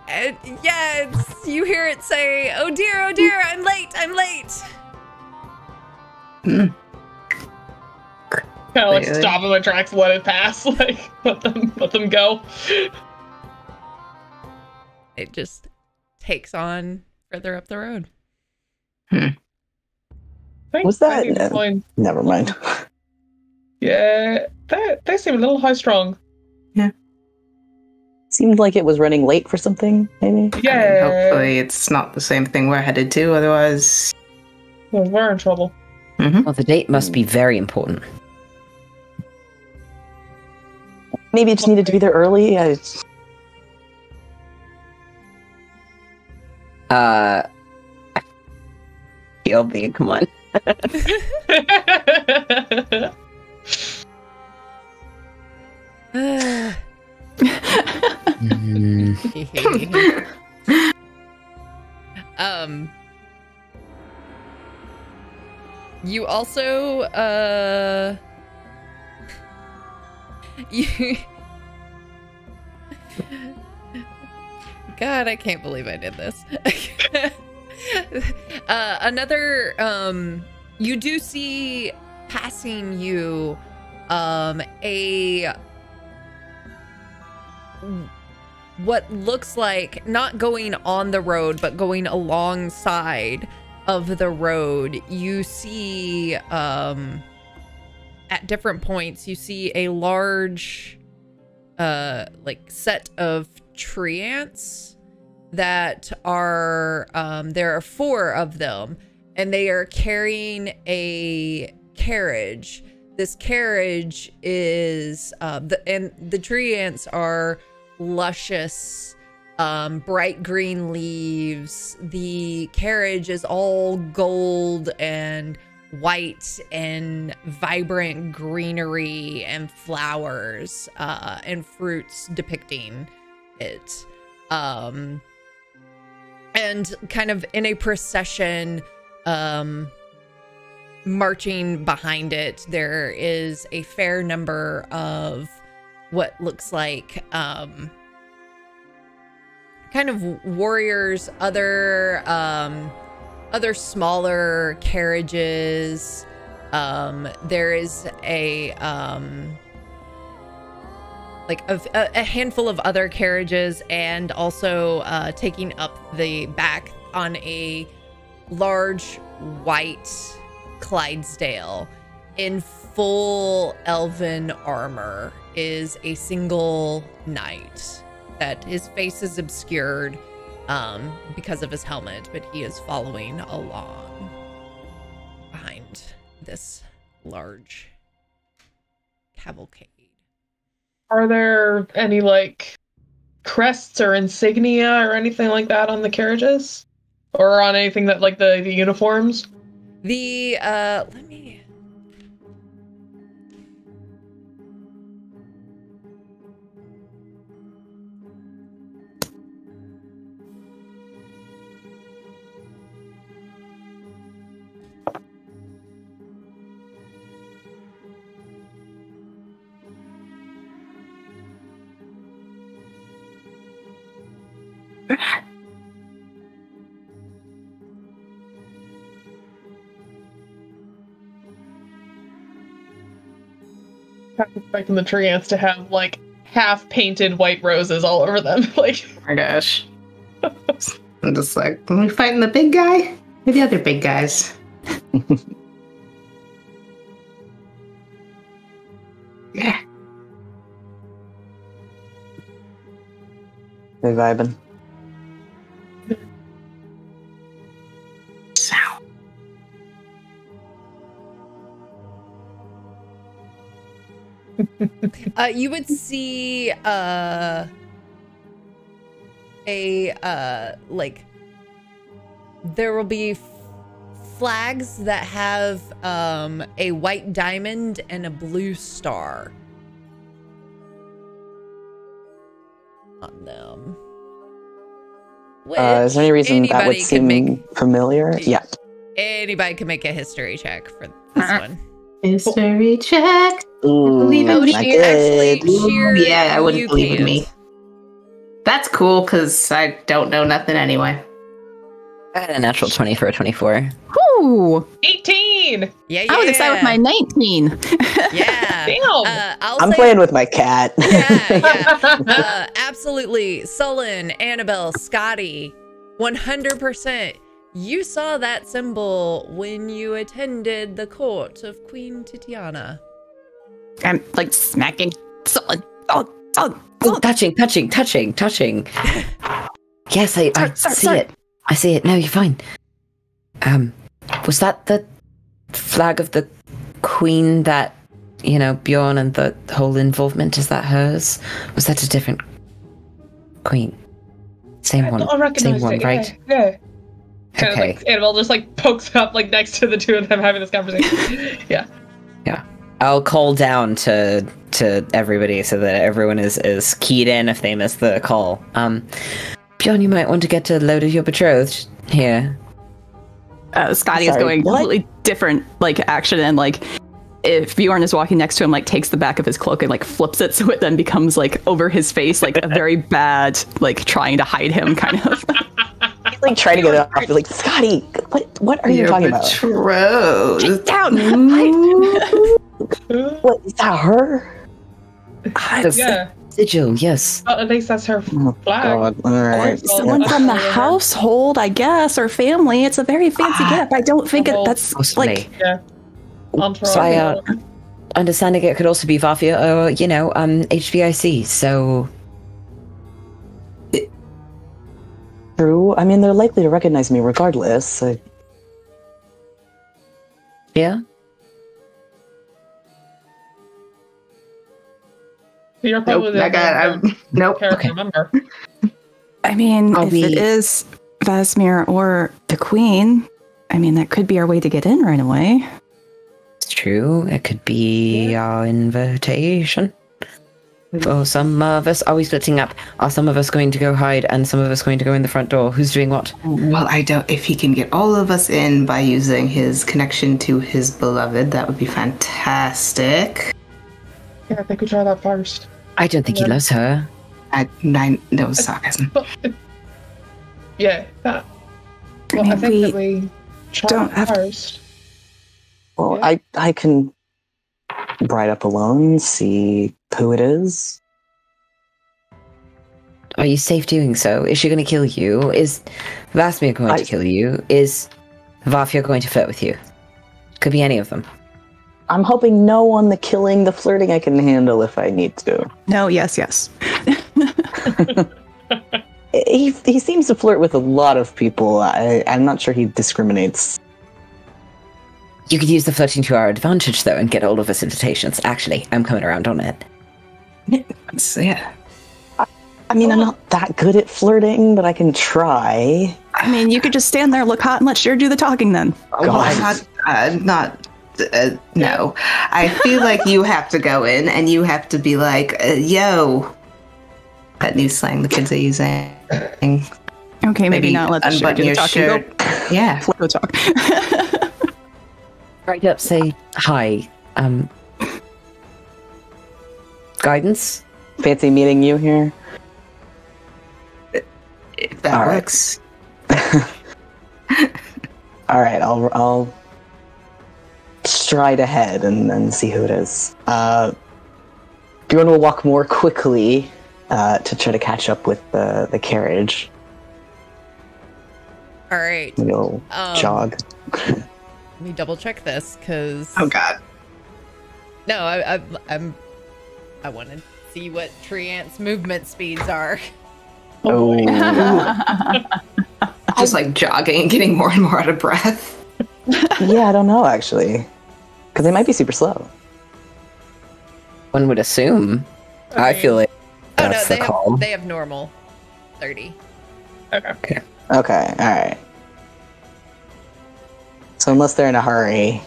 S1: and yeah, you hear it say, oh dear, I'm late.
S4: Kind of like
S2: Really?
S4: stop in my tracks, let it pass, like let them go.
S1: It just takes on further up the road.
S3: Was that- Never mind.
S4: Yeah, they seem a little high strung.
S3: Seemed like it was running late for something, maybe?
S4: Yeah,
S2: Hopefully it's not the same thing we're headed to, otherwise...
S4: well, we're in trouble.
S5: Well, the date must be very important.
S3: Maybe it just needed to be there early.
S5: PLB, come on.
S1: You also you God, I can't believe I did this. You do see passing you what looks like not going on the road but going alongside of the road. You see at different points you see a large like set of tree ants that are there are 4 of them, and they are carrying a carriage. This carriage is the tree ants are luscious, bright green leaves. The carriage is all gold and white and vibrant greenery and flowers and fruits depicting it. And kind of in a procession, marching behind it, there is a fair number of what looks like kind of warriors, other other smaller carriages. There is a handful of other carriages, and also taking up the back on a large white Clydesdale in full elven armor is a single knight that his face is obscured because of his helmet, but he is following along behind this large cavalcade.
S4: Are there any like crests or insignia or anything like that on the carriages, or on anything that like the uniforms?
S1: The let me.
S4: I'm expecting the Treants to have like half painted white roses all over them. Like,
S2: Oh my gosh. I'm just like, are we fighting the big guy or the other big guys? Yeah.
S3: They vibing.
S2: So.
S1: You would see there will be flags that have a white diamond and a blue star on them.
S3: Is there any reason that would
S1: Anybody can
S3: seem
S1: make-
S3: familiar? Yeah.
S1: Anybody can make a history check for this one.
S2: History check.
S3: Ooh,
S2: Believe it.
S1: Oh,
S3: not
S1: Sheer, actually,
S3: good.
S1: Sheer,
S2: Yeah, I wouldn't
S1: you
S2: believe in me.
S1: can't.
S2: That's cool, because I don't know nothing anyway.
S5: I had a natural 20 for a 24.
S6: Ooh,
S4: 18.
S1: Yeah,
S6: I was excited with my 19.
S1: Yeah.
S4: Damn.
S3: I'm playing with my cat.
S1: Yeah. Absolutely. Sullen, Annabelle, Scotty, 100%. You saw that symbol when you attended the court of Queen Titiana.
S6: I'm like smacking. Solid.
S5: Oh, touching. Yes, I see it. I see it. No, you're fine. Was that the flag of the queen that, Bjorn and the whole involvement, is that hers? Was that a different queen? Same one.
S4: I recognize
S5: Same one,
S4: it.
S5: right?
S4: Yeah. Kind
S5: Okay.
S4: of like Annabelle just like pokes up like next to the two of them having this conversation. Yeah.
S5: I'll call down to everybody so that everyone is keyed in if they miss the call. Bjorn, you might want to get a load of your betrothed here.
S6: Scotty is
S3: Sorry,
S6: going
S3: what?
S6: completely different like action, and like if Bjorn is walking next to him, like takes the back of his cloak and like flips it so it then becomes like over his face, like a very bad like trying to hide him kind of.
S3: He's like trying to get it off. You're like, Scotty, what are you
S2: Your
S3: talking about?
S2: betrothed.
S6: Get down.
S3: What, is that her?
S4: Yeah.
S5: Sigil, yes.
S4: Well, at least that's her flag.
S3: God, all right.
S4: Well,
S6: Someone
S4: that's
S6: from the
S4: her.
S6: household, I guess, or family. It's a very fancy gift. I don't think that's
S5: Possibly.
S6: like.
S4: Yeah. Entourage.
S5: So I understanding it could also be Vafia or, HVIC, so...
S3: True. I mean, they're likely to recognize me regardless.
S5: Yeah?
S4: You're probably
S2: Nope, nope.
S4: character member.
S6: I mean,
S5: Are
S6: if
S5: we-
S6: it is Vasmir or the Queen, I mean, that could be our way to get in right away.
S5: It's true. It could be our invitation. For some of us, are we splitting up? Are some of us going to go hide and some of us going to go in the front door? Who's doing what?
S2: Well, I don't. If he can get all of us in by using his connection to his beloved, that would be fantastic.
S4: Yeah, I think we try that first.
S5: I don't think he loves her.
S2: No sarcasm.
S4: But, yeah, that. Well, I
S6: mean,
S4: think that we
S6: Don't have to.
S4: First.
S3: Well,
S4: Yeah.
S3: I can ride up alone, see who it is.
S5: Are you safe doing so? Is she going to kill you? Is Vasmir going to kill you? Is Vafia going to flirt with you? Could be any of them.
S3: I'm hoping no on the killing, the flirting I can handle if I need to.
S6: No, yes.
S3: He seems to flirt with a lot of people. I'm not sure he discriminates.
S5: You could use the flirting to our advantage, though, and get all of us invitations. Actually, I'm coming around on it.
S3: Yeah. I mean, I'm not that good at flirting, but I can try.
S6: I mean, you could just stand there, look hot, and let Sheer do the talking then.
S2: No. I feel like you have to go in and you have to be like, yo. That new slang the kids are using.
S6: Okay, maybe not let the Sheer do the talking.
S2: Shirt. Yeah.
S6: Go talk.
S5: Right up, say hi. Guidance?
S3: Fancy meeting you here.
S2: If that
S3: All right.
S2: works.
S3: All right, I'll stride ahead and see who it is. Bjorn will walk more quickly to try to catch up with the carriage.
S1: All right.
S3: Maybe he'll jog.
S1: Let me double check this because.
S2: Oh God.
S1: No, I want to see what Treant's movement speeds are.
S3: Oh,
S2: Just like jogging and getting more and more out of breath.
S3: yeah, I don't know actually, because they might be super slow.
S5: One would assume. I feel like
S1: Oh
S5: that's
S1: no,
S5: the call.
S1: they have normal 30.
S4: Okay.
S3: Okay, all right. So unless they're in a hurry,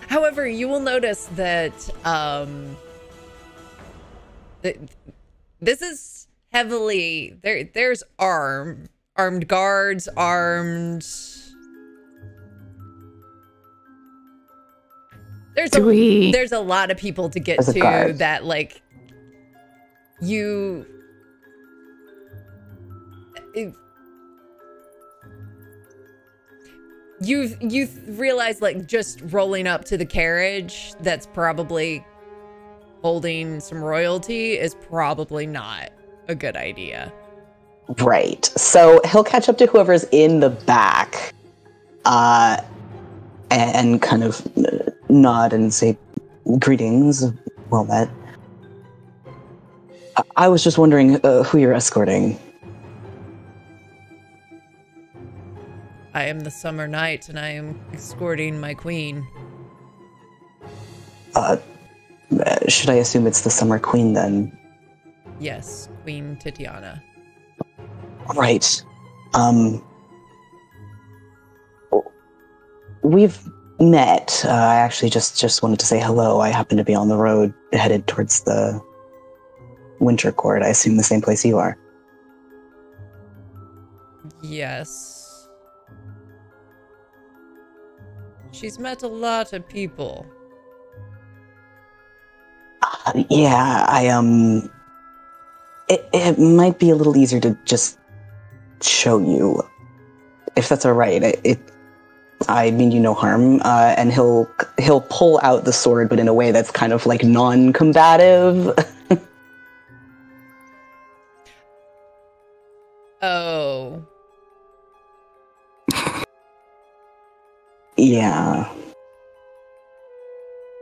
S1: However, you will notice that this is heavily there's armed guards, there's a lot of people to get
S3: As a
S1: to
S3: guard.
S1: that like you you've realized like just rolling up to the carriage that's probably holding some royalty is probably not a good idea.
S3: right? So he'll catch up to whoever's in the back, and kind of nod and say, "Greetings, well met. I was just wondering who you're escorting."
S1: I am the Summer Knight and I am escorting my queen.
S3: Should I assume it's the Summer Queen then?
S1: Yes, Queen Titiana.
S3: Right. We've met. I actually just wanted to say hello. I happen to be on the road headed towards the Winter Court. I assume the same place you are.
S1: Yes. She's met a lot of people.
S3: Yeah, it might be a little easier to just show you, if that's all right. I mean you no harm. And he'll pull out the sword, but in a way that's kind of like non-combative.
S1: Oh.
S3: Yeah.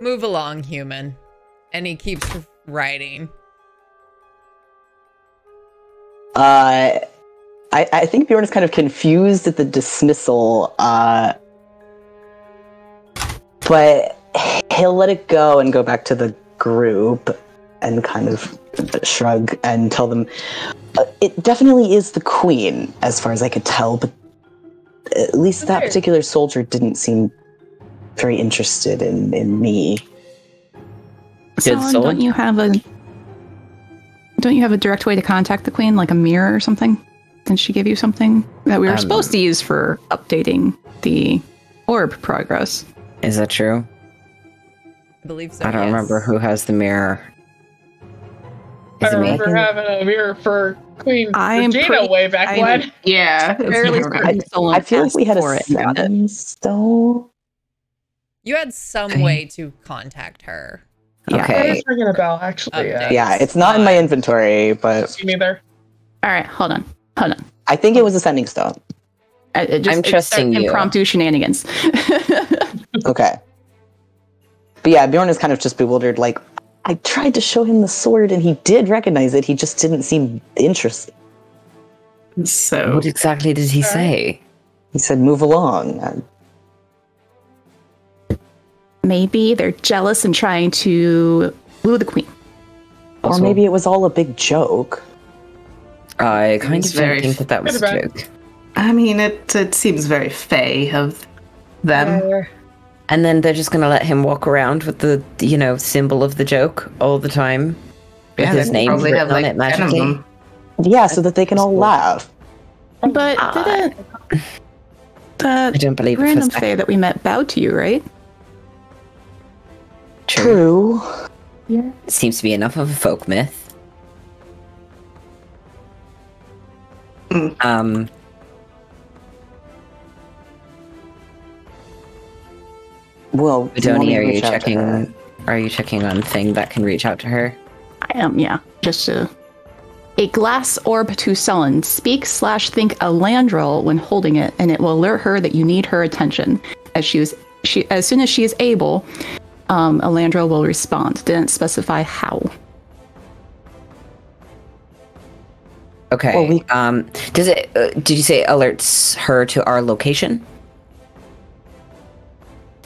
S1: Move along, human. And he keeps riding.
S3: I think Bjorn is kind of confused at the dismissal, but he'll let it go and go back to the group and kind of shrug and tell them, it definitely is the queen, as far as I could tell, but at least that particular soldier didn't seem very interested in me.
S6: Solon, don't you have a direct way to contact the queen, like a mirror or something? Didn't she give you something that we were supposed to use for updating the orb progress?
S5: Is that true?
S1: I believe so.
S5: I don't remember who has the mirror.
S4: I
S5: Is it me?
S4: remember having a mirror for Queen
S6: I am
S4: Regina
S6: pretty-
S4: way back
S6: I-
S4: when.
S2: Yeah.
S6: Fairly certain someone
S3: I feel like we
S6: asked
S3: had
S6: for
S3: a
S6: it and got it.
S3: sending stone.
S1: You had some
S3: Okay.
S1: way to contact her.
S6: Yeah.
S4: That
S5: Okay.
S4: is ringing a bell, actually.
S1: Update.
S3: Yeah, it's not in my inventory, but
S4: Me neither.
S6: All right, hold on.
S3: I think it was a sending stone.
S5: I'm trusting you.
S6: Impromptu shenanigans.
S3: Okay. But yeah, Bjorn is kind of just bewildered. Like, I tried to show him the sword and he did recognize it. He just didn't seem interested.
S2: So
S5: What exactly did he say?
S3: He said, move along.
S6: Maybe they're jealous and trying to woo the queen.
S3: Or
S5: Also-
S3: maybe it was all a big joke.
S5: I kind
S2: It's
S5: of don't
S2: very-
S5: think that was a
S4: Bit of a-
S5: joke.
S2: I mean, it seems very fey of them.
S5: And then they're just gonna let him walk around with the, symbol of the joke all the time. With
S2: Yeah,
S5: his
S2: they
S5: name
S2: probably
S5: written
S2: have
S5: on
S2: like
S5: it
S2: 10 of
S5: magically.
S2: them.
S3: Yeah, so that they can all laugh.
S6: But didn't
S5: I
S6: the
S5: don't believe it for a
S6: random
S5: second.
S6: fae that we met bow to you, right?
S5: True.
S3: True.
S5: It seems to be enough of a folk myth.
S2: Mm.
S3: Well, do you want me
S5: Donnie,
S3: to
S5: are you
S3: reach out to her?
S5: checking? Are you checking on thing that can reach out to her?
S6: I am, yeah. Just a glass orb to Sullen. Speak/think Elandril when holding it, and it will alert her that you need her attention. As soon as she is able, Elandril will respond. Didn't specify how.
S5: Okay.
S3: Well, we-
S5: Does it? Did you say alerts her to our location?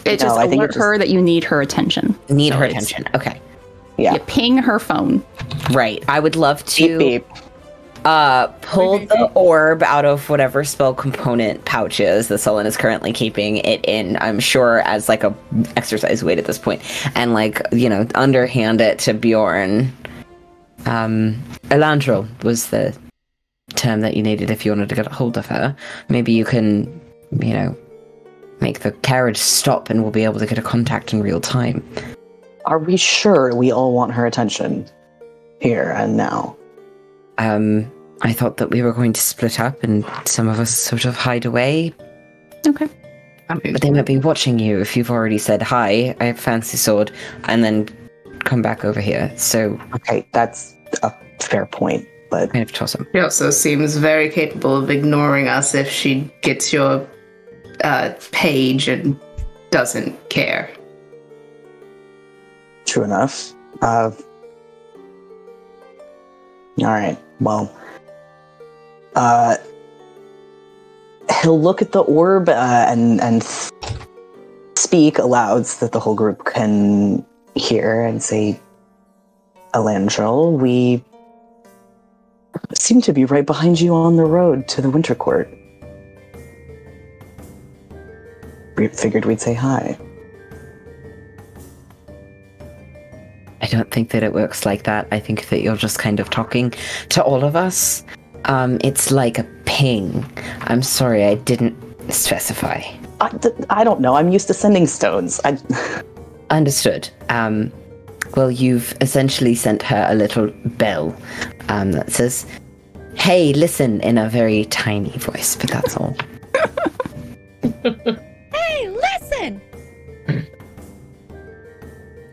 S6: It
S3: No,
S6: just
S3: I think it
S6: alert her that you need her attention.
S5: Need
S6: So
S5: her
S6: it's-
S5: attention. Okay.
S3: Yeah.
S6: You ping her phone.
S5: Right. I would love to
S3: Beep, beep.
S5: pull the orb out of whatever spell component pouches that Sullen is currently keeping it in. I'm sure as like a exercise weight at this point, and underhand it to Bjorn. Elandril was the term that you needed if you wanted to get a hold of her. Maybe you can, make the carriage stop, and we'll be able to get a contact in real time.
S3: Are we sure we all want her attention here and now?
S5: I thought that we were going to split up and some of us sort of hide away,
S6: Okay.
S2: I mean,
S5: but they might be watching you if you've already said, hi, I have fancy sword, and then come back over here. So,
S3: Okay, that's a fair point, but
S5: kind of toss them.
S2: she also seems very capable of ignoring us if she gets your page and doesn't care.
S3: true enough. All right, well, he'll look at the orb and speak aloud so that the whole group can hear and say, Elandril, we seem to be right behind you on the road to the Winter Court. We figured we'd say hi.
S5: I don't think that it works like that. I think that you're just kind of talking to all of us. It's like a ping. I'm sorry, I didn't specify.
S3: I don't know. I'm used to sending stones.
S5: Understood. Well, you've essentially sent her a little bell that says, hey, listen, in a very tiny voice, but that's all.
S1: Hey, listen!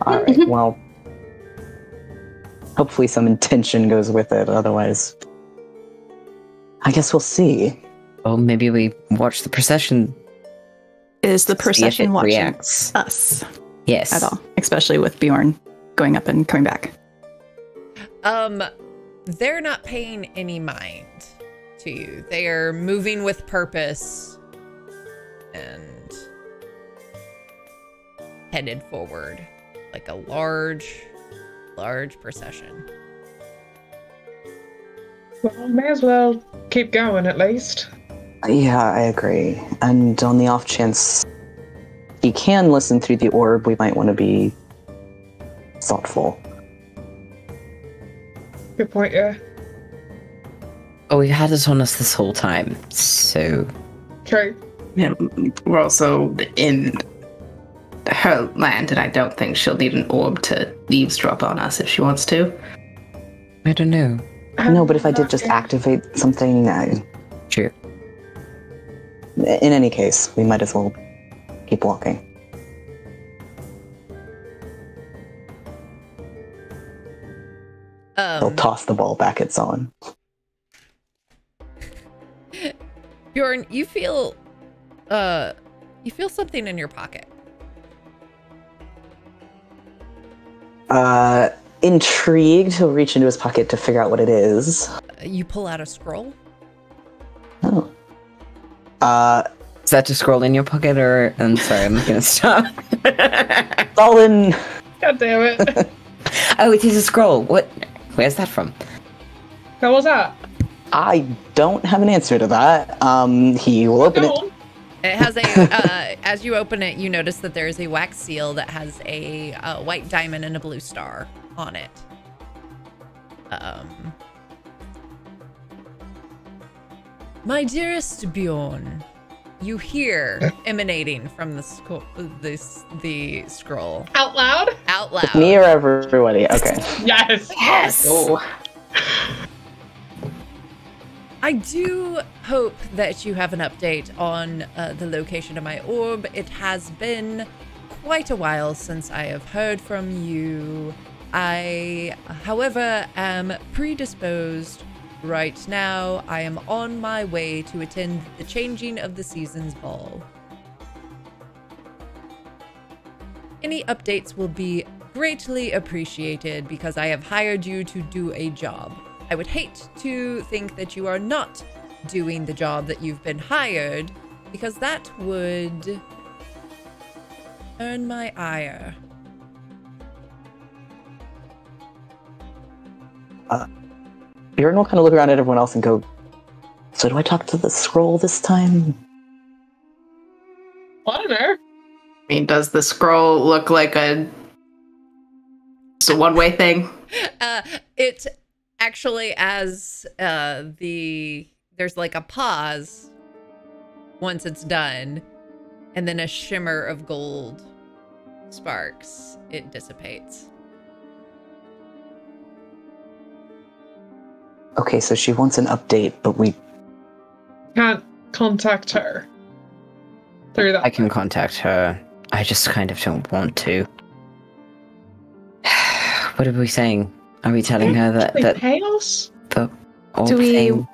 S3: All right. Well, hopefully some intention goes with it. Otherwise, I guess we'll see.
S5: Well, maybe we watch the procession.
S6: Is the
S5: See if
S6: procession
S5: it
S6: watching
S5: reacts.
S6: us
S5: Yes.
S6: at all? Especially with Bjorn going up and coming back.
S1: They're not paying any mind to you. They are moving with purpose and headed forward like a large procession.
S4: Well, may as well keep going at least.
S3: Yeah, I agree. And on the off chance he can listen through the orb, we might want to be thoughtful.
S4: Good point, yeah.
S5: Oh, we've had it on us this whole time, so...
S4: True.
S2: Yeah, we're also in her land, and I don't think she'll need an orb to eavesdrop on us if she wants to.
S5: I don't know.
S3: No, but if I did just activate something,
S5: True.
S3: in any case, we might as well keep walking. They'll toss the ball back at Solon.
S1: Bjorn, you feel something in your pocket.
S3: Intrigued, he'll reach into his pocket to figure out what it is.
S1: You pull out a scroll.
S3: Oh.
S5: Is that to scroll in your pocket, or... I'm sorry, I'm gonna stop.
S3: Solon!
S4: God damn it.
S5: Oh, it is a scroll. What? Where's that from?
S4: How was that?
S3: I don't have an answer to that. He will open it.
S1: It has a, as you open it, you notice that there is a wax seal that has a white diamond and a blue star on it. My dearest Bjorn, you hear emanating from the scroll.
S4: Out loud?
S1: Out loud.
S3: Me or everybody? Okay.
S4: Yes.
S1: Yes.
S3: Oh.
S1: I do hope that you have an update on the location of my orb. It has been quite a while since I have heard from you. I, however, am predisposed right now. I am on my way to attend the changing of the seasons ball. Any updates will be greatly appreciated because I have hired you to do a job. I would hate to think that you are not doing the job that you've been hired, because that would earn my ire.
S3: Bjorn will kind of look around at everyone else and go, so do I talk to the scroll this time?
S4: I don't know.
S2: I mean, does the scroll look like it's a one-way thing?
S1: It actually, as there's like a pause once it's done, and then a shimmer of gold sparks. It dissipates.
S3: Okay, so she wants an update, but we
S4: Can't contact her through that.
S5: I can contact her. I just kind of don't want to. What are we saying? Are we telling her that
S4: Pay us?
S5: the old
S6: Do we
S5: thing?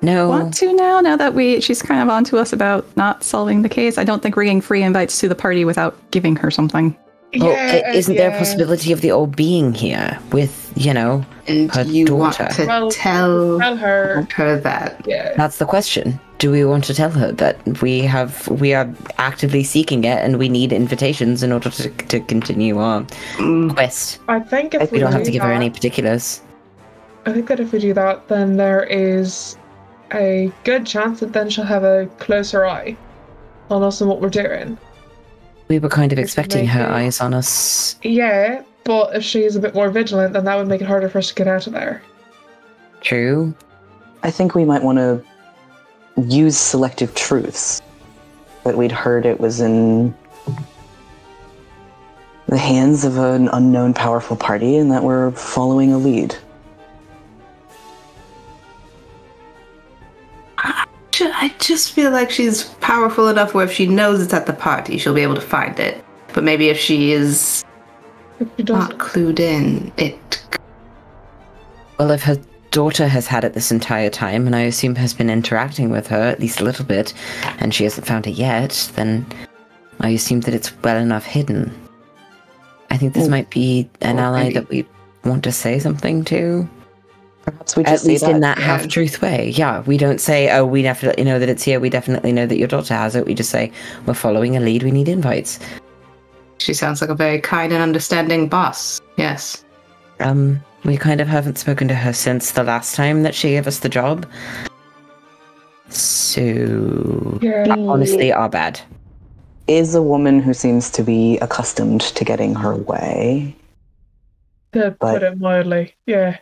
S5: No.
S6: want to now that she's kind of on to us about not solving the case? I don't think we're getting free invites to the party without giving her something.
S5: Well, isn't there a possibility of the old being here with,
S2: And
S5: her
S2: you
S5: daughter?
S2: want to
S4: Well,
S2: tell
S4: her.
S2: her that?
S4: Yeah.
S5: That's the question. Do we want to tell her that we are actively seeking it and we need invitations in order to continue our quest?
S4: I think if
S5: We don't have to
S4: do
S5: give her
S4: that-
S5: any particulars.
S4: I think that if we do that, then there is a good chance that then she'll have a closer eye on us and what we're doing.
S5: We were kind of expecting her
S4: maybe-
S5: eyes on us.
S4: Yeah, but if she's a bit more vigilant, then that would make it harder for us to get out of there.
S5: True.
S3: I think we might want to use selective truths. That we'd heard it was in the hands of an unknown powerful party and that we're following a lead.
S2: I just feel like she's powerful enough where if she knows it's at the party, she'll be able to find it. But maybe if she is
S4: If she
S2: not
S4: doesn't.
S2: clued in, it...
S5: Well, if her daughter has had it this entire time, and I assume has been interacting with her at least a little bit, and she hasn't found it yet, then I assume that it's well enough hidden. I think this might be an ally
S2: maybe-
S5: that we want to say something to.
S3: Perhaps we just
S5: At least
S3: say
S5: in
S3: that.
S5: that half-truth way. Yeah, we don't say, oh, we definitely know that it's here, we definitely know that your daughter has it. We just say, we're following a lead, we need invites.
S2: She sounds like a very kind and understanding boss. Yes.
S5: We kind of haven't spoken to her since the last time that she gave us the job. So,
S4: Yeah.
S5: honestly, our bad.
S3: Is a woman who seems to be accustomed to getting her way,
S4: To
S3: But-
S4: put it mildly. Yeah.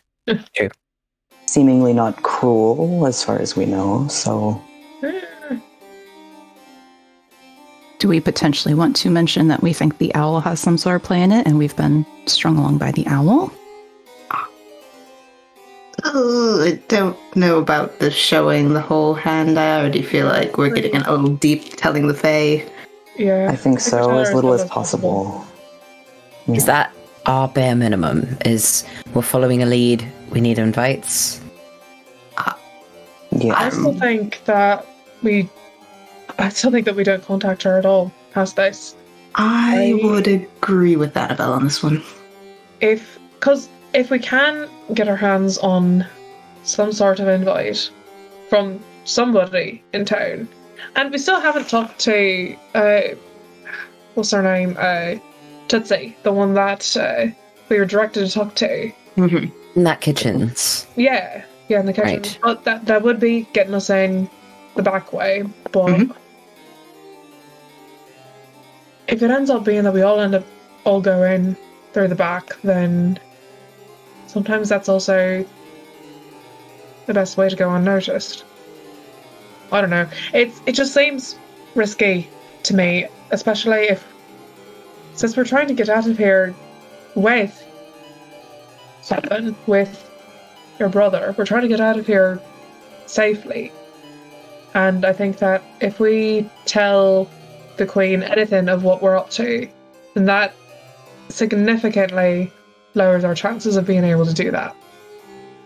S3: seemingly not cruel as far as we know, so
S6: Do we potentially want to mention that we think the owl has some sort of play in it and we've been strung along by the owl?
S2: I don't know about the showing the whole hand. I already feel like we're getting a little deep telling the Fae.
S4: Yeah.
S3: I think so, as little as possible. Yeah.
S5: Is that our bare minimum? We're following a lead, we need invites?
S3: Yeah.
S4: I still think that we don't contact her at all past this.
S2: I would agree with Annabelle on this one.
S4: Because if we can get our hands on some sort of invite from somebody in town, and we still haven't talked to, what's her name? Tootsie, the one that we were directed to talk to.
S2: Mm-hmm.
S5: In that kitchens.
S4: Yeah, in the kitchen.
S5: Right.
S4: But that would be getting us in the back way, but if it ends up being that we all go in through the back, then sometimes that's also the best way to go unnoticed. I don't know. It just seems risky to me, especially since we're trying to get out of here with your brother. We're trying to get out of here safely. And I think that if we tell the Queen anything of what we're up to, then that significantly lowers our chances of being able to do that.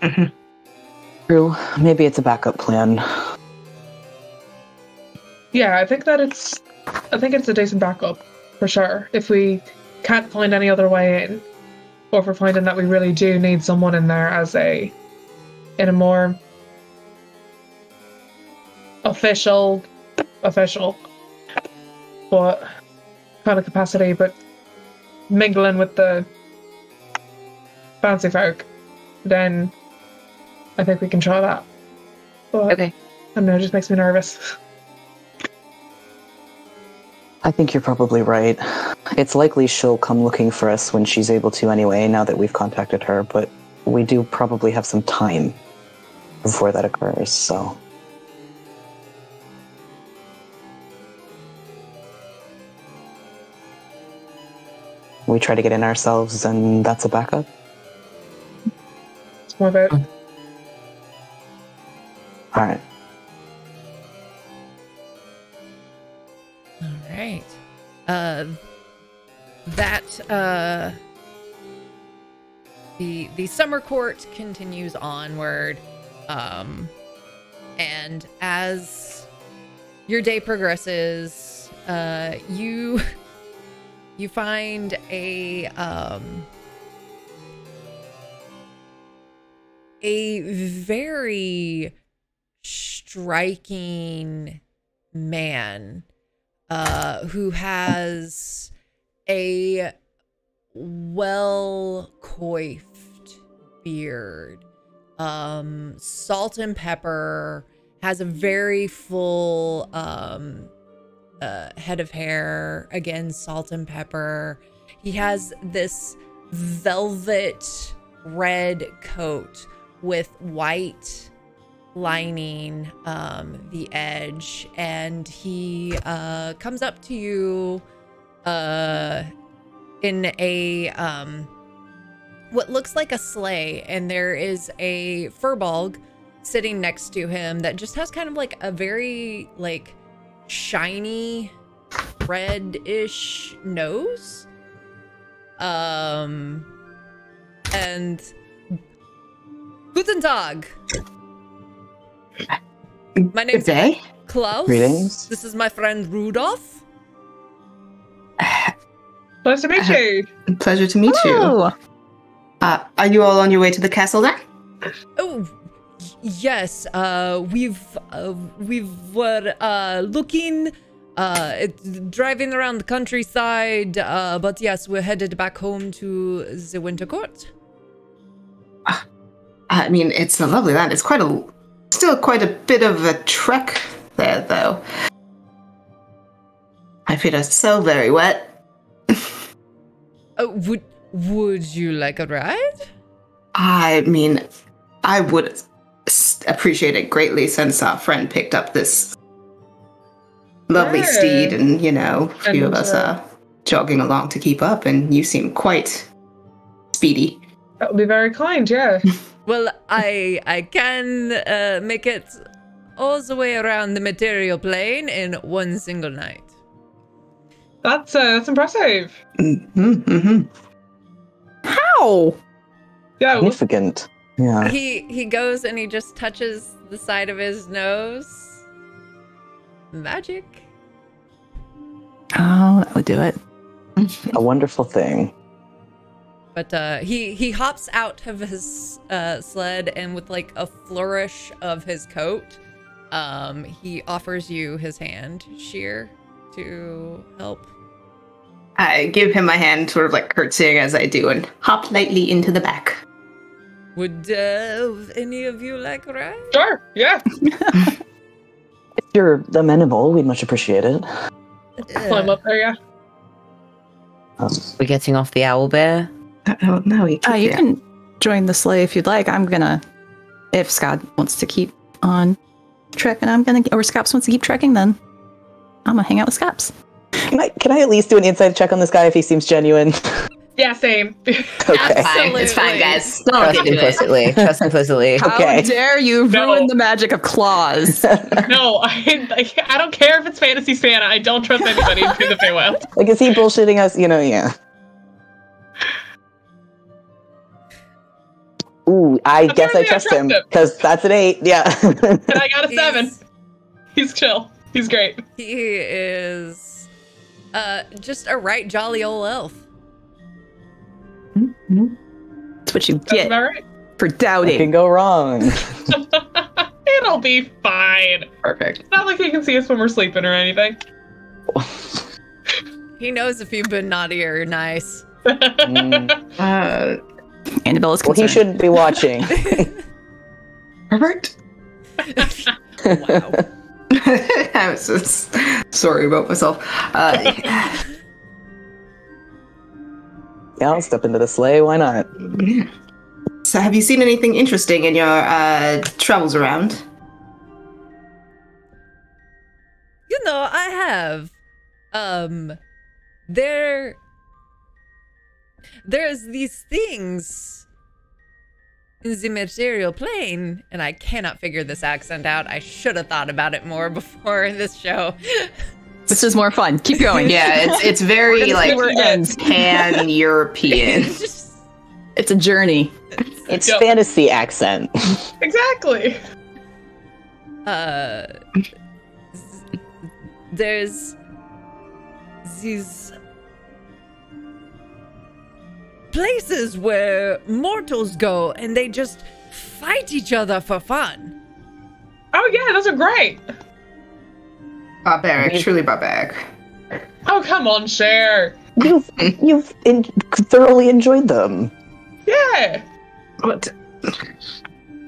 S2: Mm-hmm.
S3: True. Maybe it's a backup plan.
S4: Yeah, I think it's a decent backup for sure. If we can't find any other way in, or if we're finding that we really do need someone in there in a more official, but kind of capacity, but mingling with the fancy folk, then I think we can try that. But
S5: Okay.
S4: I don't know, it just makes me nervous.
S3: I think you're probably right. It's likely she'll come looking for us when she's able to anyway, now that we've contacted her, but we do probably have some time before that occurs, so... we try to get in ourselves, and that's a backup?
S4: It's more about...
S3: Alright.
S1: All right. The summer court continues onward, and as your day progresses, you find a very striking man who has a well-coiffed beard, salt and pepper, has a very full head of hair, again salt and pepper. He has this velvet red coat with white lining the edge, and he comes up to you in a what looks like a sleigh, and there is a furbolg sitting next to him that just has kind of like a very like shiny red-ish nose, and Guten Tag. My name's
S2: Good day.
S1: Klaus.
S3: Greetings.
S1: This is my friend Rudolph.
S4: Nice to meet you.
S2: Pleasure to meet you.
S6: Oh,
S2: Are you all on your way to the castle then?
S1: Oh, yes. We were looking, driving around the countryside. But yes, we're headed back home to the Winter Court.
S2: I mean, it's a lovely land. It's still quite a bit of a trek there, though. My feet are so very wet.
S1: Would you like a ride?
S2: I mean, I would appreciate it greatly since our friend picked up this lovely
S4: Yeah.
S2: steed, and a few of
S4: And,
S2: us are jogging along to keep up, and you seem quite speedy.
S4: That would be very kind, yeah.
S1: Well, I can make it all the way around the material plane in one single night.
S4: That's impressive.
S6: How?
S4: Yeah.
S3: Significant. Yeah.
S1: He goes and he just touches the side of his nose. Magic.
S6: Oh, that would do it.
S3: A wonderful thing.
S1: But he hops out of his sled, and with like a flourish of his coat, he offers you his hand, Sheer, to help.
S2: I give him my hand, sort of like curtsying as I do, and hop lightly into the back.
S1: Would any of you like a ride?
S4: Sure. Yeah.
S3: If you're amenable, we'd much appreciate it.
S4: Climb up there. Yeah.
S5: We're getting off the owl bear.
S2: Oh, no, you
S6: You can join the sleigh if you'd like. I'm gonna, if Scott wants to keep on trekking, or Scaps wants to keep trekking, then I'm gonna hang out with Scaps.
S3: Can I at least do an inside check on this guy if he seems genuine?
S4: Yeah. Same.
S3: Okay.
S2: Fine. It's fine, guys. Don't
S5: Trust
S2: get into it.
S5: implicitly. Trust implicitly.
S6: How
S3: Okay.
S6: dare you ruin the magic of claws?
S4: No, I don't care if it's fantasy Santa. I don't trust anybody in the Feywild.
S3: Like, is he bullshitting us? Yeah. Ooh, I guess I
S4: Apparently I
S3: trust
S4: trust
S3: him,
S4: him.
S3: because that's an 8, yeah.
S4: And I got a 7.
S1: He's-
S4: He's chill. He's great.
S1: He is just a right jolly old elf.
S6: That's what you
S4: That's
S6: get
S4: about right.
S6: for
S3: What
S6: doubting.
S3: can go wrong?
S4: It'll be fine.
S2: Perfect.
S4: It's not like he can see us when we're sleeping or anything.
S1: He knows if you've been naughty or nice.
S6: Annabella's
S3: Well, he
S6: concerned.
S3: shouldn't be watching.
S2: Herbert?
S1: Wow.
S2: I was just sorry about myself.
S3: Yeah, I'll step into the sleigh. Why not?
S2: So have you seen anything interesting in your travels around?
S1: You know, I have. There's these things in the material plane, and I cannot figure this accent out. I should have thought about it more before this show.
S6: This is more fun. Keep going.
S2: Yeah, it's very
S6: See
S2: like
S6: where it ends.
S2: pan-European.
S6: It's a journey.
S3: It's
S4: Yep.
S3: fantasy accent.
S4: Exactly.
S1: There's these places where mortals go and they just fight each other for fun.
S4: Oh yeah, those are great.
S2: Barbaric, truly barbaric.
S4: Oh come on, Cher.
S3: You've thoroughly enjoyed them.
S4: Yeah.
S2: What?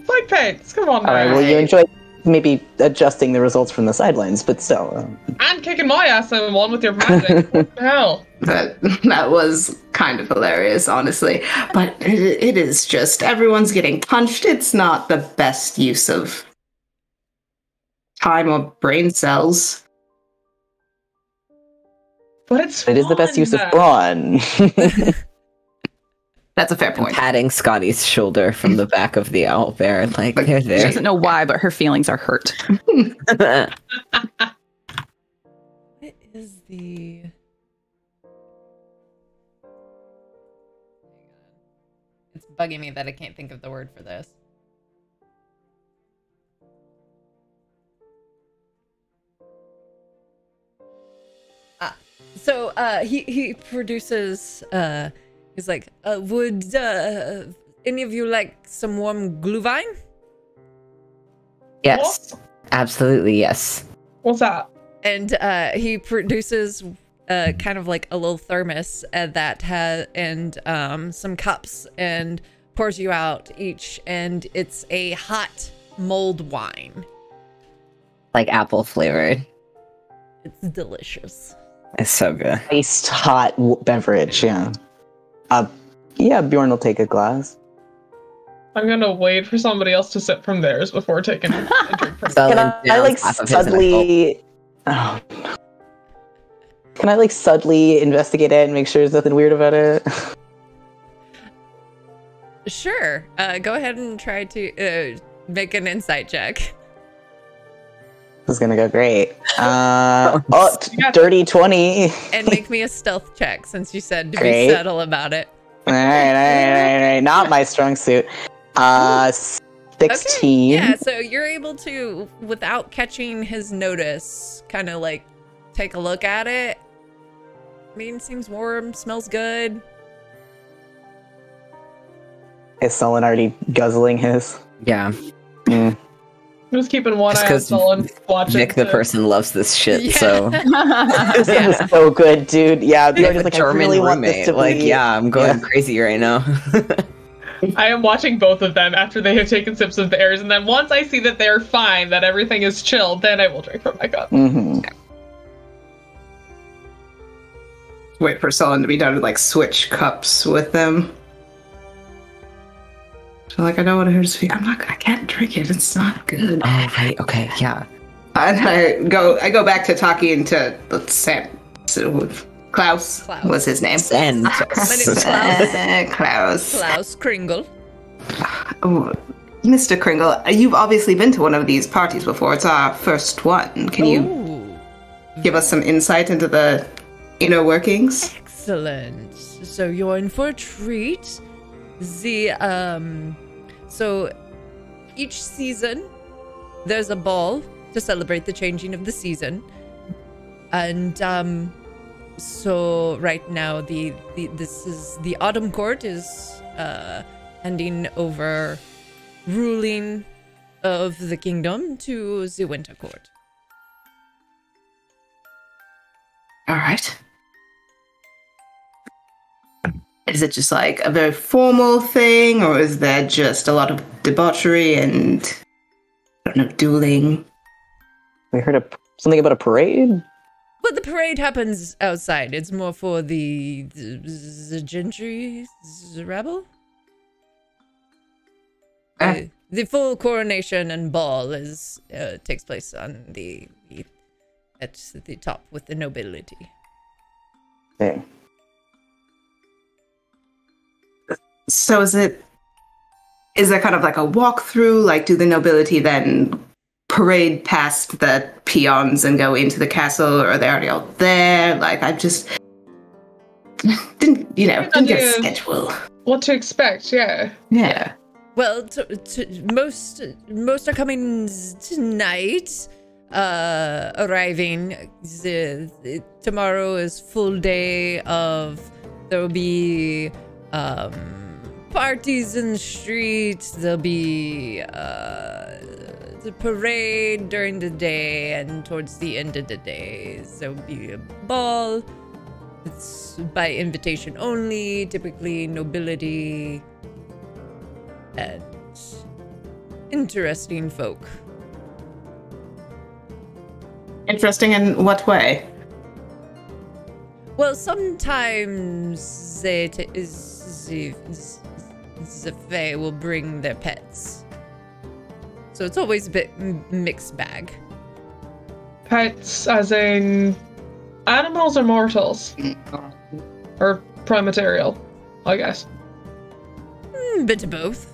S4: Like paints. Come on,
S3: All right.
S4: now.
S3: Well, you enjoyed maybe adjusting the results from the sidelines, but still.
S4: And kicking my ass in one with your magic. What the hell?
S2: That was kind of hilarious, honestly. But it is just everyone's getting punched. It's not the best use of time or brain cells.
S4: But it's
S3: It is the best
S4: fun.
S3: use of brawn.
S2: That's a fair point.
S5: Patting Scotty's shoulder from the back of the owl bear, like they're
S6: She
S5: there.
S6: doesn't know why, but her feelings are hurt.
S1: What is the... It's bugging me that I can't think of the word for this. So he produces he's like, would any of you like some warm glühwein?
S5: Yes, absolutely yes.
S4: What's that?
S1: And he produces kind of like a little thermos that has and some cups and pours you out each, and it's a hot mulled wine.
S5: Like apple flavored.
S1: It's delicious.
S5: It's so good.
S3: Iced hot beverage, yeah. Yeah, Bjorn will take a glass.
S4: I'm gonna wait for somebody else to sip from theirs before taking a drink from
S5: So
S3: Can
S5: then
S3: I like
S5: half of his and I
S3: subtly... Oh, no. Can I like subtly investigate it and make sure there's nothing weird about it?
S1: Sure. Go ahead and try to make an insight check.
S3: This is gonna go great. Dirty 20.
S1: And make me a stealth check since you said to
S3: Great.
S1: be subtle about it.
S3: All right. Not my strong suit. 16.
S1: Yeah, so you're able to, without catching his notice, kind of like take a look at it. I mean, seems warm, smells good.
S3: Is Sullen already guzzling his?
S5: Yeah.
S3: Mm.
S4: I'm just keeping one
S5: Just
S4: eye on
S5: 'cause
S4: Sullen, watching.
S5: Nick the person loves this shit, so
S3: This is so good, dude. Yeah,
S5: we have
S3: Bjorn is
S5: a
S3: like, I
S5: German
S3: really want this
S5: roommate.
S3: to
S5: Like,
S3: be.
S5: yeah, I'm going crazy right now.
S4: I am watching both of them after they have taken sips of theirs, and then once I see that they're fine, that everything is chilled, then I will drink from my cup.
S3: Mm-hmm.
S2: Wait for Sullen to be done to like switch cups with them. So like I don't want to hurt his feet. I can't drink it. It's not good.
S5: Oh, right. Okay. Yeah.
S2: And I go back to talking to Sam. So Klaus was his name.
S5: Send.
S1: My name's Klaus.
S2: Klaus.
S1: Klaus Kringle.
S2: Oh, Mr. Kringle, you've obviously been to one of these parties before. It's our first one. Can you give us some insight into the inner workings?
S1: Excellent. So you're in for a treat. So each season there's a ball to celebrate the changing of the season. And so right now this is the Autumn Court is handing over ruling of the kingdom to the Winter Court.
S2: All right. Is it just like a very formal thing, or is there just a lot of debauchery and, I don't know, dueling?
S3: We heard something about a parade?
S1: Well, the parade happens outside. It's more for the gentry, the rabble. The full coronation and ball is takes place on at the top with the nobility.
S3: Okay.
S2: So is there kind of like a walkthrough? Like, do the nobility then parade past the peons and go into the castle, or are they already all there? Like, I just didn't get a schedule.
S4: What to expect? Yeah.
S2: Yeah.
S1: Well, most are coming tonight. Arriving. Tomorrow is full day of. There will be parties in the streets. There'll be the parade during the day, and towards the end of the day, there'll be a ball. It's by invitation only. Typically, nobility and interesting folk.
S2: Interesting in what way?
S1: Well, sometimes the Fae will bring their pets. So it's always a bit mixed bag.
S4: Pets as in animals or mortals? Or primaterial, I guess.
S1: Bit of both.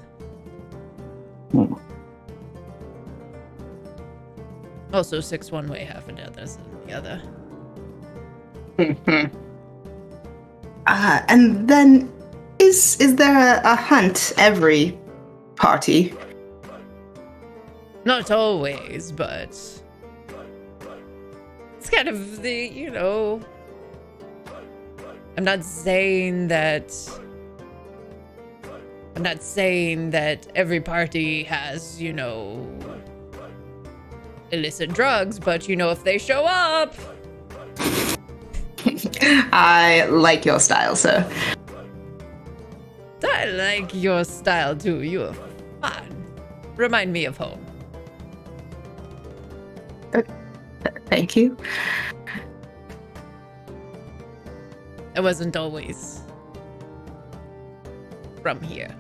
S1: Also 6 one way, half a dozen the other.
S2: And then is there a hunt every party?
S1: Not always, but it's kind of I'm not saying that every party has, illicit drugs, but if they show up.
S2: I like your style, sir.
S1: I like your style too. You're fun. Remind me of home.
S2: Thank you.
S1: I wasn't always from here.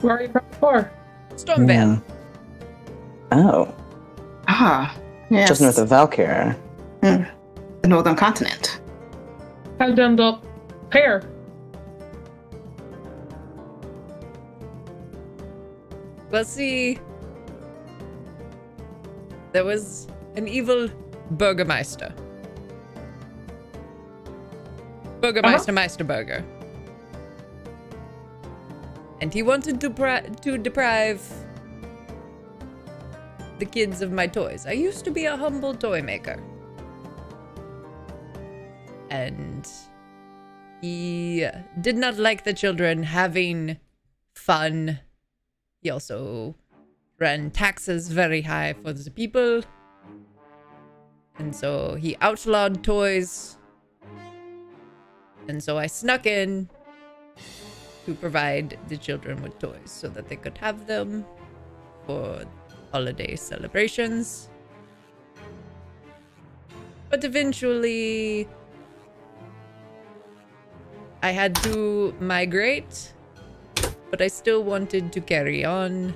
S4: Where are you from before?
S1: Stormvale.
S3: Oh.
S2: Ah, yes.
S3: Just north of Valkyr.
S2: The northern continent.
S4: I've done up here.
S1: Well, see, there was an evil Burgermeister. Burgermeister Meisterburger. And he wanted to deprive the kids of my toys. I used to be a humble toy maker. And he did not like the children having fun. He also ran taxes very high for the people. And so he outlawed toys. And so I snuck in to provide the children with toys so that they could have them for holiday celebrations. But eventually, I had to migrate, but I still wanted to carry on.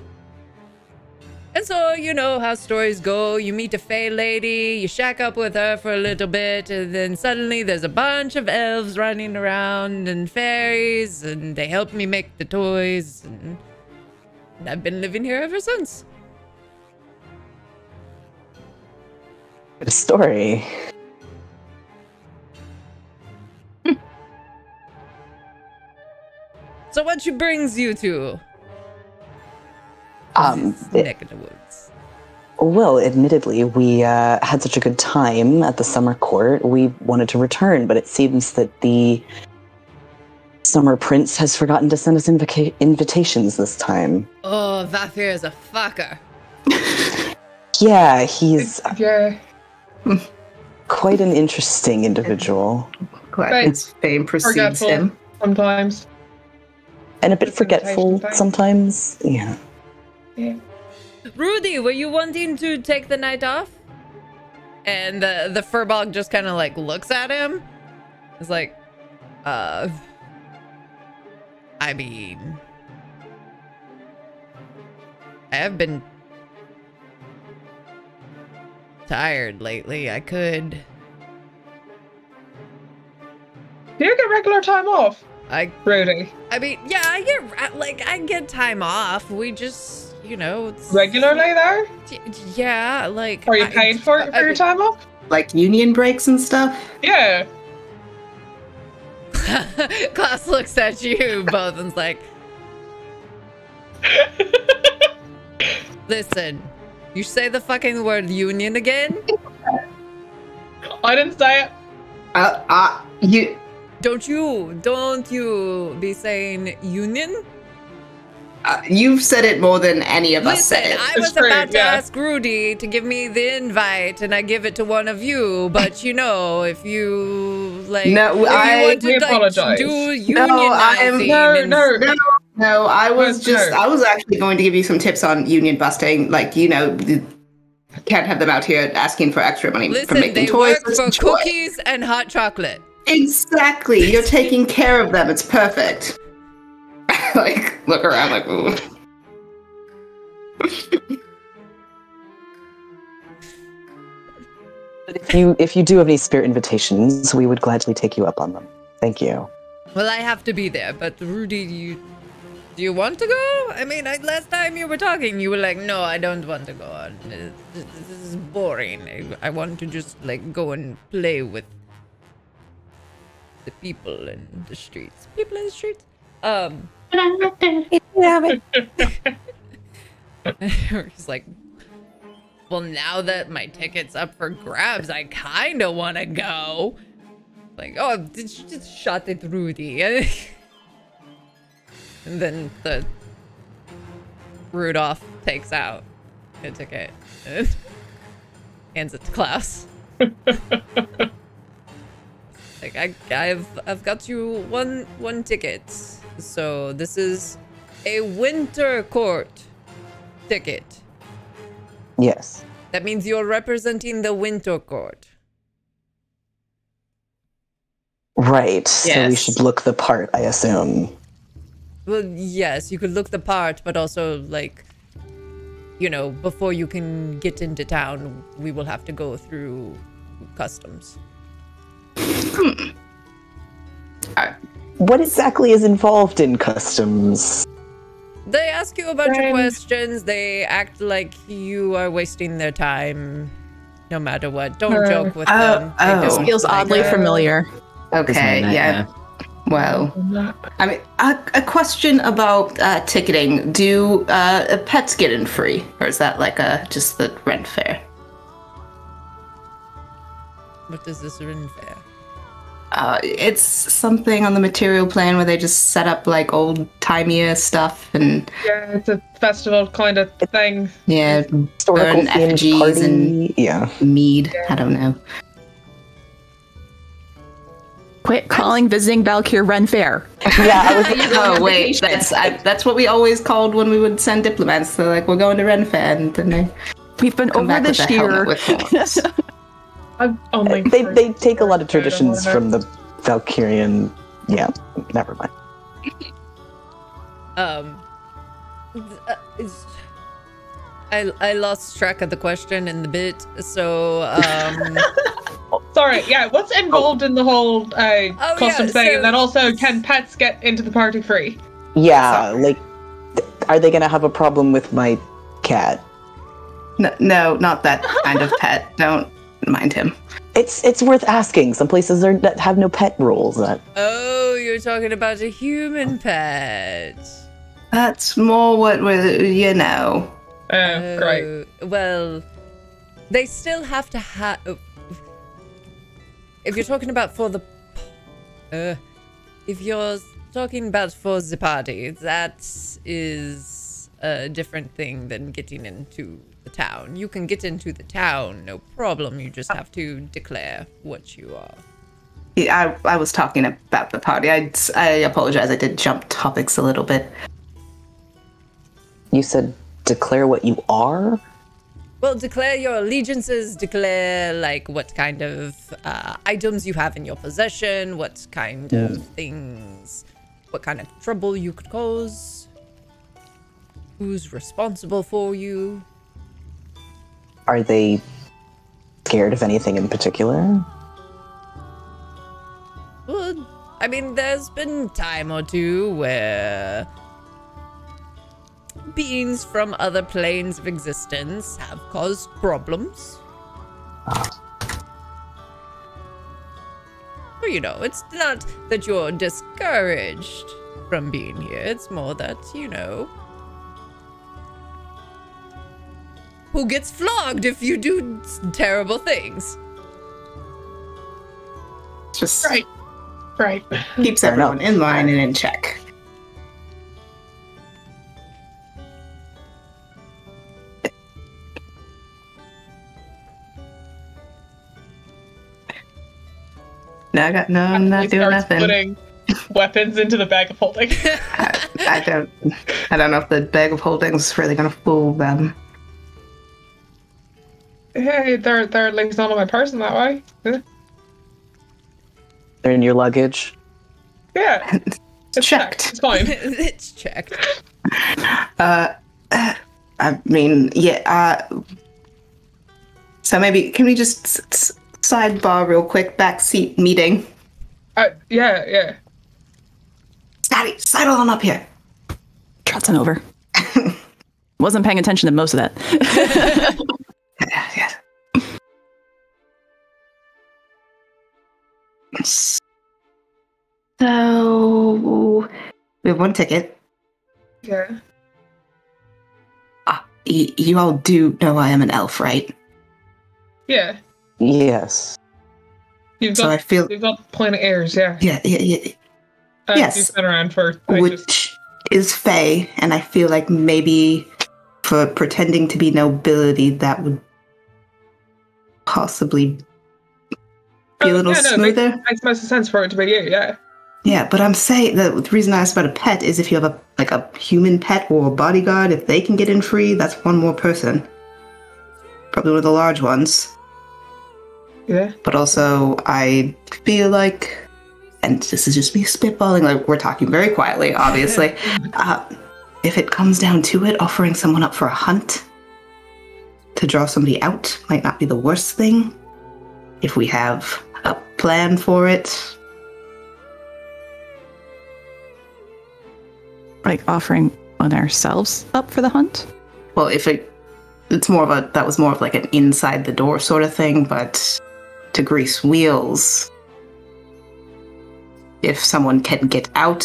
S1: And so, you know how stories go. You meet a fae lady, you shack up with her for a little bit, and then suddenly there's a bunch of elves running around and fairies, and they help me make the toys, and I've been living here ever since.
S3: Good story.
S1: So what brings you to
S3: It-
S1: neck of the woods?
S3: Well, admittedly, we had such a good time at the summer court. We wanted to return, but it seems that the summer prince has forgotten to send us invitations this time.
S1: Oh, Vafir is a fucker.
S3: Yeah, he's
S4: Yeah.
S3: quite an interesting individual.
S2: Glad
S4: Right.
S2: his fame precedes
S4: Forgetful
S2: him.
S4: sometimes.
S3: And a bit
S4: It's
S3: forgetful
S4: invitation time.
S3: sometimes. Yeah.
S4: Yeah.
S1: Rudy, were you wanting to take the night off? And the furball just kind of like looks at him. It's like, I mean, I have been tired lately. I could.
S4: You get regular time off, Rudy.
S1: I mean, yeah, I get time off. We just, you know, it's,
S4: Regularly there?
S1: yeah, like.
S4: Are you paid for your time off?
S2: Like union breaks and stuff.
S4: Yeah.
S1: Klaus looks at you both and's like, listen, you say the fucking word union again?
S4: I didn't say it.
S1: Don't you be saying union?
S2: You've said it more than any of us
S1: Listen,
S2: said it.
S1: I
S4: It's
S1: was
S4: true,
S1: about to
S4: yeah.
S1: ask Rudy to give me the invite, and I give it to one of you. But you know, if you like,
S2: No,
S1: if
S2: I-
S1: you want to
S4: we
S1: like,
S4: apologize.
S1: do
S2: No, I am-
S1: unionizing,
S2: No, I was
S4: No.
S2: I was actually going to give you some tips on union busting. Like, you know, you can't have them out here asking for extra money for
S1: listen,
S2: making
S1: they
S2: toys.
S1: work for
S2: Enjoy.
S1: cookies and hot chocolate.
S2: Exactly. You're taking care of them. It's perfect. Like, look around like, ooh.
S3: But if you do have any spirit invitations, we would gladly take you up on them. Thank you.
S1: Well, I have to be there, but Rudy, do you want to go? I mean, last time you were talking, you were like, no, I don't want to go. This is boring. I want to just, like, go and play with the people in the streets. People in the streets? He's like, well, now that my ticket's up for grabs, I kind of want to go. Like, oh, did you just shot at Rudy? And then the Rudolph takes out a ticket and hands it to Klaus. Like, I've got you one ticket. So this is a winter court ticket.
S3: Yes.
S1: That means you're representing the winter court.
S3: Right. So we
S2: Yes.
S3: should look the part, I assume.
S1: Well, yes, you could look the part, but also, like, you know, before you can get into town, we will have to go through customs.
S3: What exactly is involved in customs?
S1: They ask you a bunch of
S4: Fine.
S1: questions. They act like you are wasting their time, no matter what. Don't joke with them. They
S2: oh.
S1: don't
S6: Feels
S1: like
S6: oddly
S1: it.
S6: familiar.
S2: Okay,
S5: Isn't it?
S2: yeah. Well, I mean, a question about ticketing. Do pets get in free? Or is that like just the rent fare?
S1: What does this run fair?
S2: It's something on the material plane where they just set up like old-timey stuff and
S4: Yeah, it's a festival kind of thing.
S2: yeah,
S3: Historical
S2: burn
S3: themed
S2: effigies
S3: party.
S2: and
S3: Yeah.
S2: mead. I don't know.
S6: Quit calling visiting Valkyr Ren Fair.
S3: Yeah, I was
S2: Oh wait, that's what we always called when we would send diplomats. They're like, we're going to Renfair, and then they
S6: We've been
S2: come
S6: over
S2: back with
S6: this
S2: a helmet
S6: year.
S2: with horns.
S4: I've only
S3: they take a lot of
S4: heard
S3: traditions
S4: of
S3: from the Valkyrian. Yeah, never mind.
S1: I lost track of the question in the bit, so
S4: Sorry, yeah. What's involved in the whole custom thing?
S1: so-
S4: And then also, can pets get into the party free?
S3: Yeah, like, are they gonna have a problem with my cat?
S2: No, not that kind of pet. Don't mind him.
S3: It's worth asking. Some places that have no pet rules.
S1: oh, you're talking about a human pet.
S2: That's more what you know.
S4: Great.
S1: Well, they still have to have. If you're talking about for the, if you're talking about for the party, that is a different thing than getting into the town. You can get into the town, no problem. You just have to declare what you are.
S2: Yeah, I was talking about the party. I apologize. I did jump topics a little bit.
S3: You said declare what you are?
S1: Well, declare your allegiances, declare, like, what kind of items you have in your possession, what kind of things, what kind of trouble you could cause, who's responsible for you.
S3: Are they scared of anything in particular?
S1: Well, I mean, there's been time or two where beings from other planes of existence have caused problems. Well, you know, it's not that you're discouraged from being here. It's more that, you know, who gets flogged if you do terrible things.
S2: Just
S4: Right.
S2: keeps
S3: Fair
S2: everyone
S3: enough.
S2: in line and in check. No, I'm not
S4: He
S2: doing
S4: starts
S2: nothing.
S4: putting weapons into the bag of holding.
S2: I don't know if the bag of holding is really gonna fool them.
S4: Hey, they're at least not on my person that way.
S3: They're in your luggage?
S4: Yeah, it's
S2: checked.
S4: It's fine.
S1: It's checked.
S2: I mean, yeah. So maybe can we just sidebar real quick? Backseat meeting.
S4: Yeah.
S2: Scotty, sidle on up here.
S6: Trots on over. Wasn't paying attention to most of that.
S2: Yeah. So we have one ticket.
S4: Yeah.
S2: You all do know I am an elf, right?
S4: Yeah.
S3: Yes.
S4: You've
S2: So
S4: got
S2: I feel
S4: you've got planet airs, yeah.
S2: yeah. Yes.
S4: You've been around for ages.
S2: Which is Fae, and I feel like maybe for pretending to be nobility, that would possibly be a little smoother.
S4: Makes most sense for it to be you, yeah.
S2: Yeah, but I'm saying the reason I asked about a pet is if you have a human pet or a bodyguard, if they can get in free, that's one more person. Probably one of the large ones.
S4: Yeah.
S2: But also, I feel like, and this is just me spitballing, like we're talking very quietly, obviously. If it comes down to it, offering someone up for a hunt to draw somebody out might not be the worst thing. If we have a plan for it.
S6: Like offering open ourselves up for the hunt?
S2: Well, if it's more of that was more of like an inside the door sort of thing, but to grease wheels, if someone can get out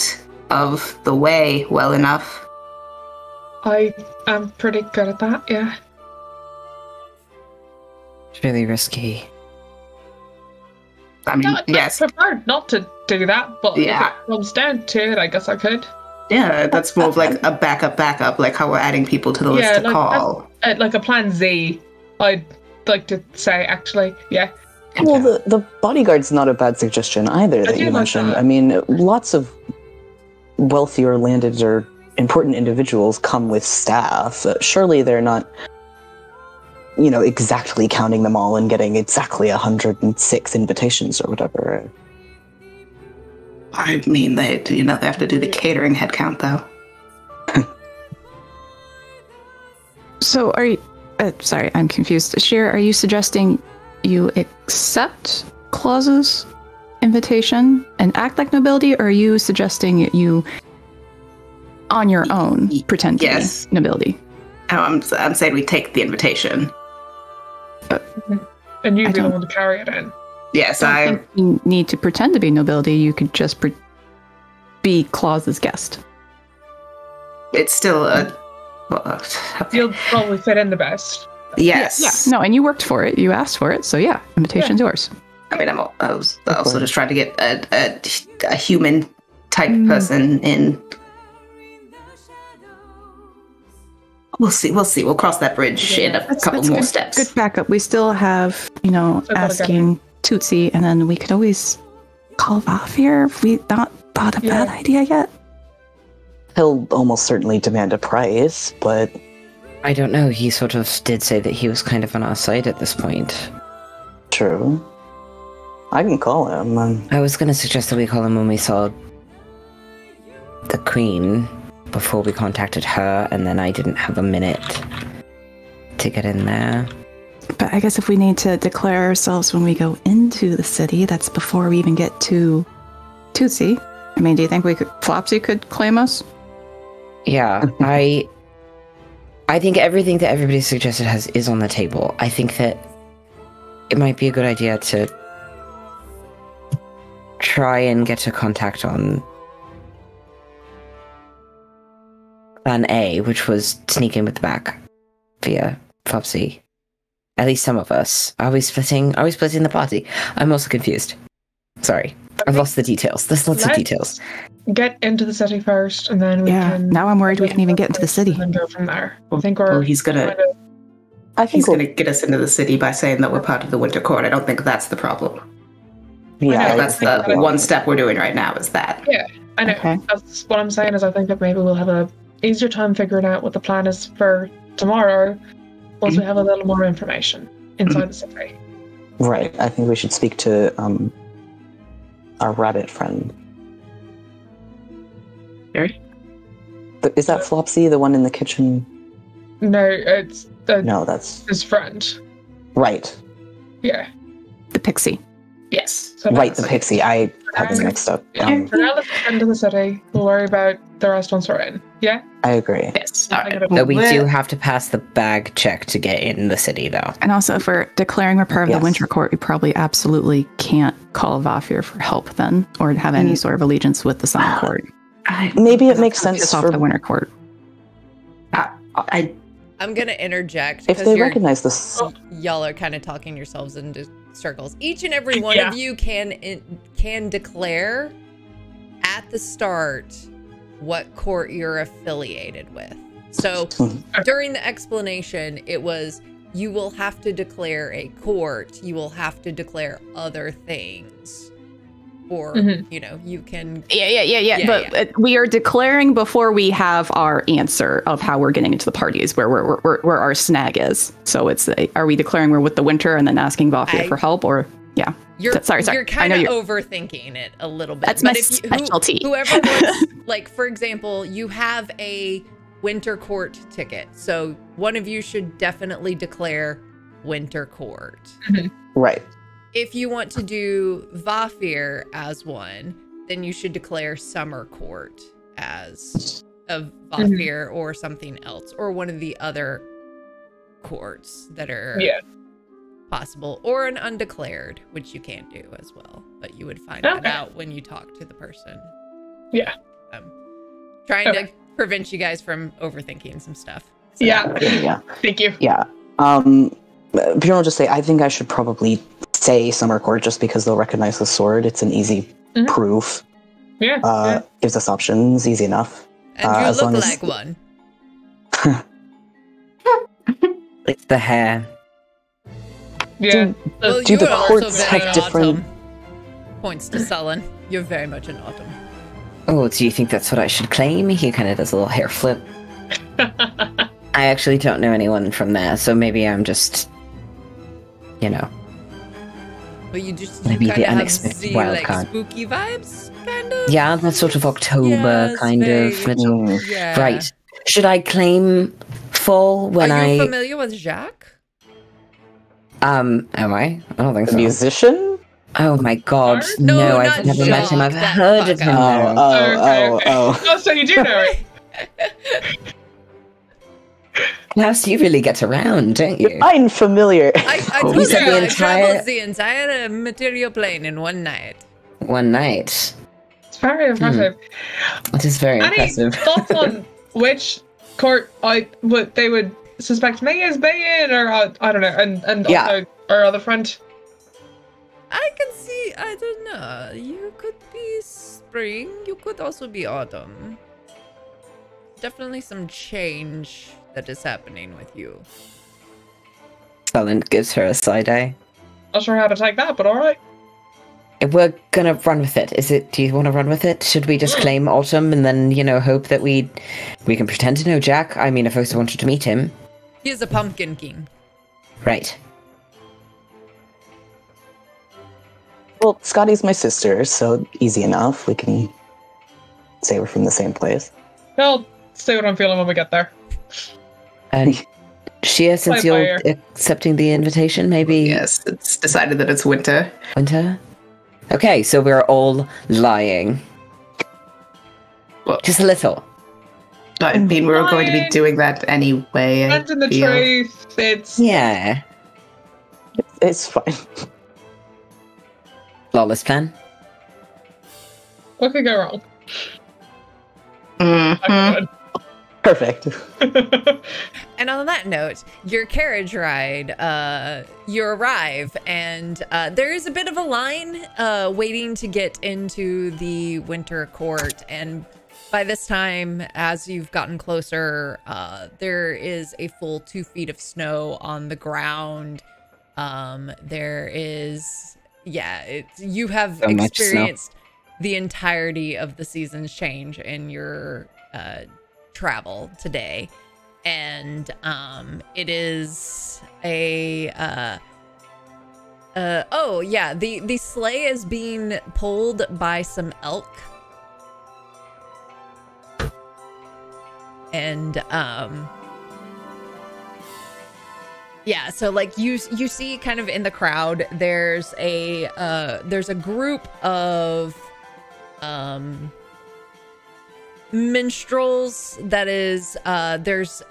S2: of the way well enough.
S4: I am pretty good at that, yeah.
S5: It's really risky.
S2: I mean,
S4: No,
S2: yes.
S4: I prefer not to do that, but
S2: Yeah.
S4: if it comes down to it, I guess I could.
S2: Yeah, that's more of like a backup, like how we're adding people to the list to
S4: like,
S2: call.
S4: like a plan Z, I'd like to say, actually, yeah.
S3: Well, the bodyguard's not a bad suggestion either that
S4: do
S3: you
S4: like
S3: mentioned.
S4: that.
S3: I mean, lots of wealthier landed or important individuals come with staff. Surely they're not, exactly counting them all and getting exactly 106 invitations or whatever.
S2: I mean, they have to do the catering head count, though.
S6: So are you... sorry, I'm confused. Sheer, are you suggesting you accept Claus's invitation and act like nobility, or are you suggesting you, on your own, pretend to
S2: Yes.
S6: be nobility?
S2: No, I'm saying we take the invitation.
S4: And you'd
S6: I
S4: be the
S6: don't-
S4: one to carry it in.
S2: Yes,
S6: I don't think you need to pretend to be nobility. You could just be Claus's guest.
S2: it's still a. Well, okay.
S4: You'll probably fit in the best.
S2: Yes.
S6: Yeah, no, and you worked for it. You asked for it. So yeah, invitation's yours.
S2: I mean, I was also just trying to get a human type person in. We'll see. We'll cross that bridge in a couple more
S6: good,
S2: steps.
S6: Good backup. We still have,
S4: gotta
S6: asking Tootsie, and then we could always call Vafir if we not thought a bad idea yet.
S3: He'll almost certainly demand a price, but
S5: I don't know. He sort of did say that he was kind of on our side at this point.
S3: true. I can call him.
S5: I was going to suggest that we call him when we saw the Queen before we contacted her, and then I didn't have a minute to get in there.
S6: But I guess if we need to declare ourselves when we go into the city, that's before we even get to Tootsie. I mean, do you think Flopsy could claim us?
S5: Yeah, I think everything that everybody suggested is on the table. I think that it might be a good idea to try and get a contact on Plan A, which was sneak in with the back via Flopsy. At least some of us. Are we splitting the party? I'm also confused. Sorry. I've lost the details. There's lots of details.
S4: Get into the city first, and then we can...
S6: Now I'm worried we can even get into the city.
S4: And then go from there. I think
S2: Well, he's gonna
S3: I think
S2: gonna get us into the city by saying that we're part of the Winter Court. I don't think that's the problem.
S3: yeah,
S2: That's the one step we're doing right now. Is that?
S4: I know.
S6: Okay.
S4: That's what I'm saying is I think that maybe we'll have a easier time figuring out what the plan is for tomorrow once we have a little more information inside the city.
S3: right. I think we should speak to our rabbit friend.
S2: Gary?
S3: Is that Flopsy, the one in the kitchen?
S4: No, it's
S3: No, that's
S4: his friend.
S3: right.
S4: Yeah.
S6: The pixie.
S2: Yes.
S4: So
S3: Right, the
S4: that's-
S3: pixie. I had them mixed up.
S4: Yeah. For now, let's get into the city. We'll worry about the rest once we're in. Yeah?
S3: I agree.
S2: Yes.
S4: I
S2: All
S4: think
S2: right.
S4: it'll-
S5: But we
S2: Well,
S5: do have to pass the bag check to get in the city, though.
S6: And also, if we're declaring we're part of
S3: Yes.
S6: the Winter Court, we probably absolutely can't call Vafir for help then, or have any sort of allegiance with the Sun Court.
S3: Maybe it makes sense
S6: Piss off
S3: for
S6: the Winter Court.
S2: I
S1: I'm gonna interject
S3: if
S1: because
S3: they recognize this.
S1: y'all are kind of talking yourselves into circles. Each and every one of you can declare at the start what court you're affiliated with. So during the explanation, it was you will have to declare a court. You will have to declare other things, or you can.
S6: Yeah. But we are declaring before we have our answer of how we're getting into the parties, where our snag is. So it's are we declaring we're with the Winter and then asking Vafir for help, or yeah?
S1: You're
S6: Sorry.
S1: You're
S6: I
S1: kind
S6: know
S1: of
S6: you're
S1: overthinking it a little bit.
S6: That's my specialty.
S1: Whoever wants, like, for example, you have a Winter Court ticket. So one of you should definitely declare Winter Court.
S3: Right.
S1: If you want to do Vafir as one, then you should declare Summer Court as of Vothir or something else, or one of the other courts that are possible, or an undeclared, which you can do as well, but you would find that out when you talk to the person.
S4: Yeah.
S1: Trying to prevent you guys from overthinking some stuff. So.
S3: Yeah.
S4: Thank you.
S3: Yeah. Bjorn will just say, I think I should probably say Summer Court just because they'll recognize the sword. It's an easy proof.
S4: Yeah.
S3: Gives us options, easy enough.
S1: And you look like one.
S5: It's the hair.
S4: Yeah.
S1: Well,
S3: do
S1: you
S3: the
S1: are
S3: courts
S1: also very
S3: have different...
S1: autumn. Points to Sullen. You're very much an autumn.
S5: Oh, do you think that's what I should claim? He kind of does a little hair flip. I actually don't know anyone from there, so maybe I'm just,
S1: But you
S5: maybe
S1: kind
S5: the
S1: of have
S5: unexpected
S1: the
S5: wild
S1: like
S5: card.
S1: spooky vibes, kind of.
S5: Yeah, that sort of October
S1: Yes,
S5: kind of.
S1: very. Yeah.
S5: Right. Should I claim full when
S1: Are you
S5: I?
S1: familiar with Jacques?
S5: Am I? I don't think
S3: The
S5: so.
S3: musician?
S5: Oh my god,
S1: No,
S5: no,
S1: not
S5: I've never met him. I've
S1: Jacques, that
S5: heard of him.
S1: fucker.
S5: though.
S4: Oh, so you do know it.
S5: Klaus, you really get around, don't you?
S3: I'm familiar.
S1: I told
S5: you
S1: you,
S5: said the
S1: I
S5: entire-
S1: traveled the entire material plane in one night.
S5: One night.
S4: It's very impressive.
S5: It is very
S4: Any
S5: impressive.
S4: thoughts on which court they would suspect me as being, or I don't know, and also our other friend?
S1: I can see, I don't know, you could be spring, you could also be autumn. Definitely some change that is happening with you.
S5: Sullen gives her a side eye.
S4: Not sure how to take that, but alright.
S5: If we're gonna run with it, do you want to run with it? Should we just claim Autumn and then, hope that we can pretend to know Jack? I mean, if I also wanted to meet him.
S1: He is a pumpkin king.
S5: Right.
S3: Well, Scotty's my sister, so easy enough. We can say we're from the same place.
S4: I'll see what I'm feeling when we get there.
S5: And Shia, since
S4: Play by
S5: you're
S4: ear.
S5: accepting the invitation, maybe
S2: Yes, it's decided that it's winter.
S5: winter? Okay, so we're all lying.
S2: Well,
S5: Just a little.
S2: I mean, we were going to be
S4: Fine.
S2: doing that anyway. I
S4: And in the
S2: feel.
S4: truth, it's
S5: Yeah.
S3: It's fine.
S5: Lawless plan.
S4: what could go wrong?
S2: Mhm.
S3: Perfect.
S1: And on that note, your carriage ride, you arrive, and there is a bit of a line waiting to get into the winter court. And by this time, as you've gotten closer, there is a full 2 feet of snow on the ground. There is, you have
S5: So much snow.
S1: experienced the entirety of the season's change in your travel today. And it is a the sleigh is being pulled by some elk, and so like you see kind of in the crowd there's a group of minstrels that is there is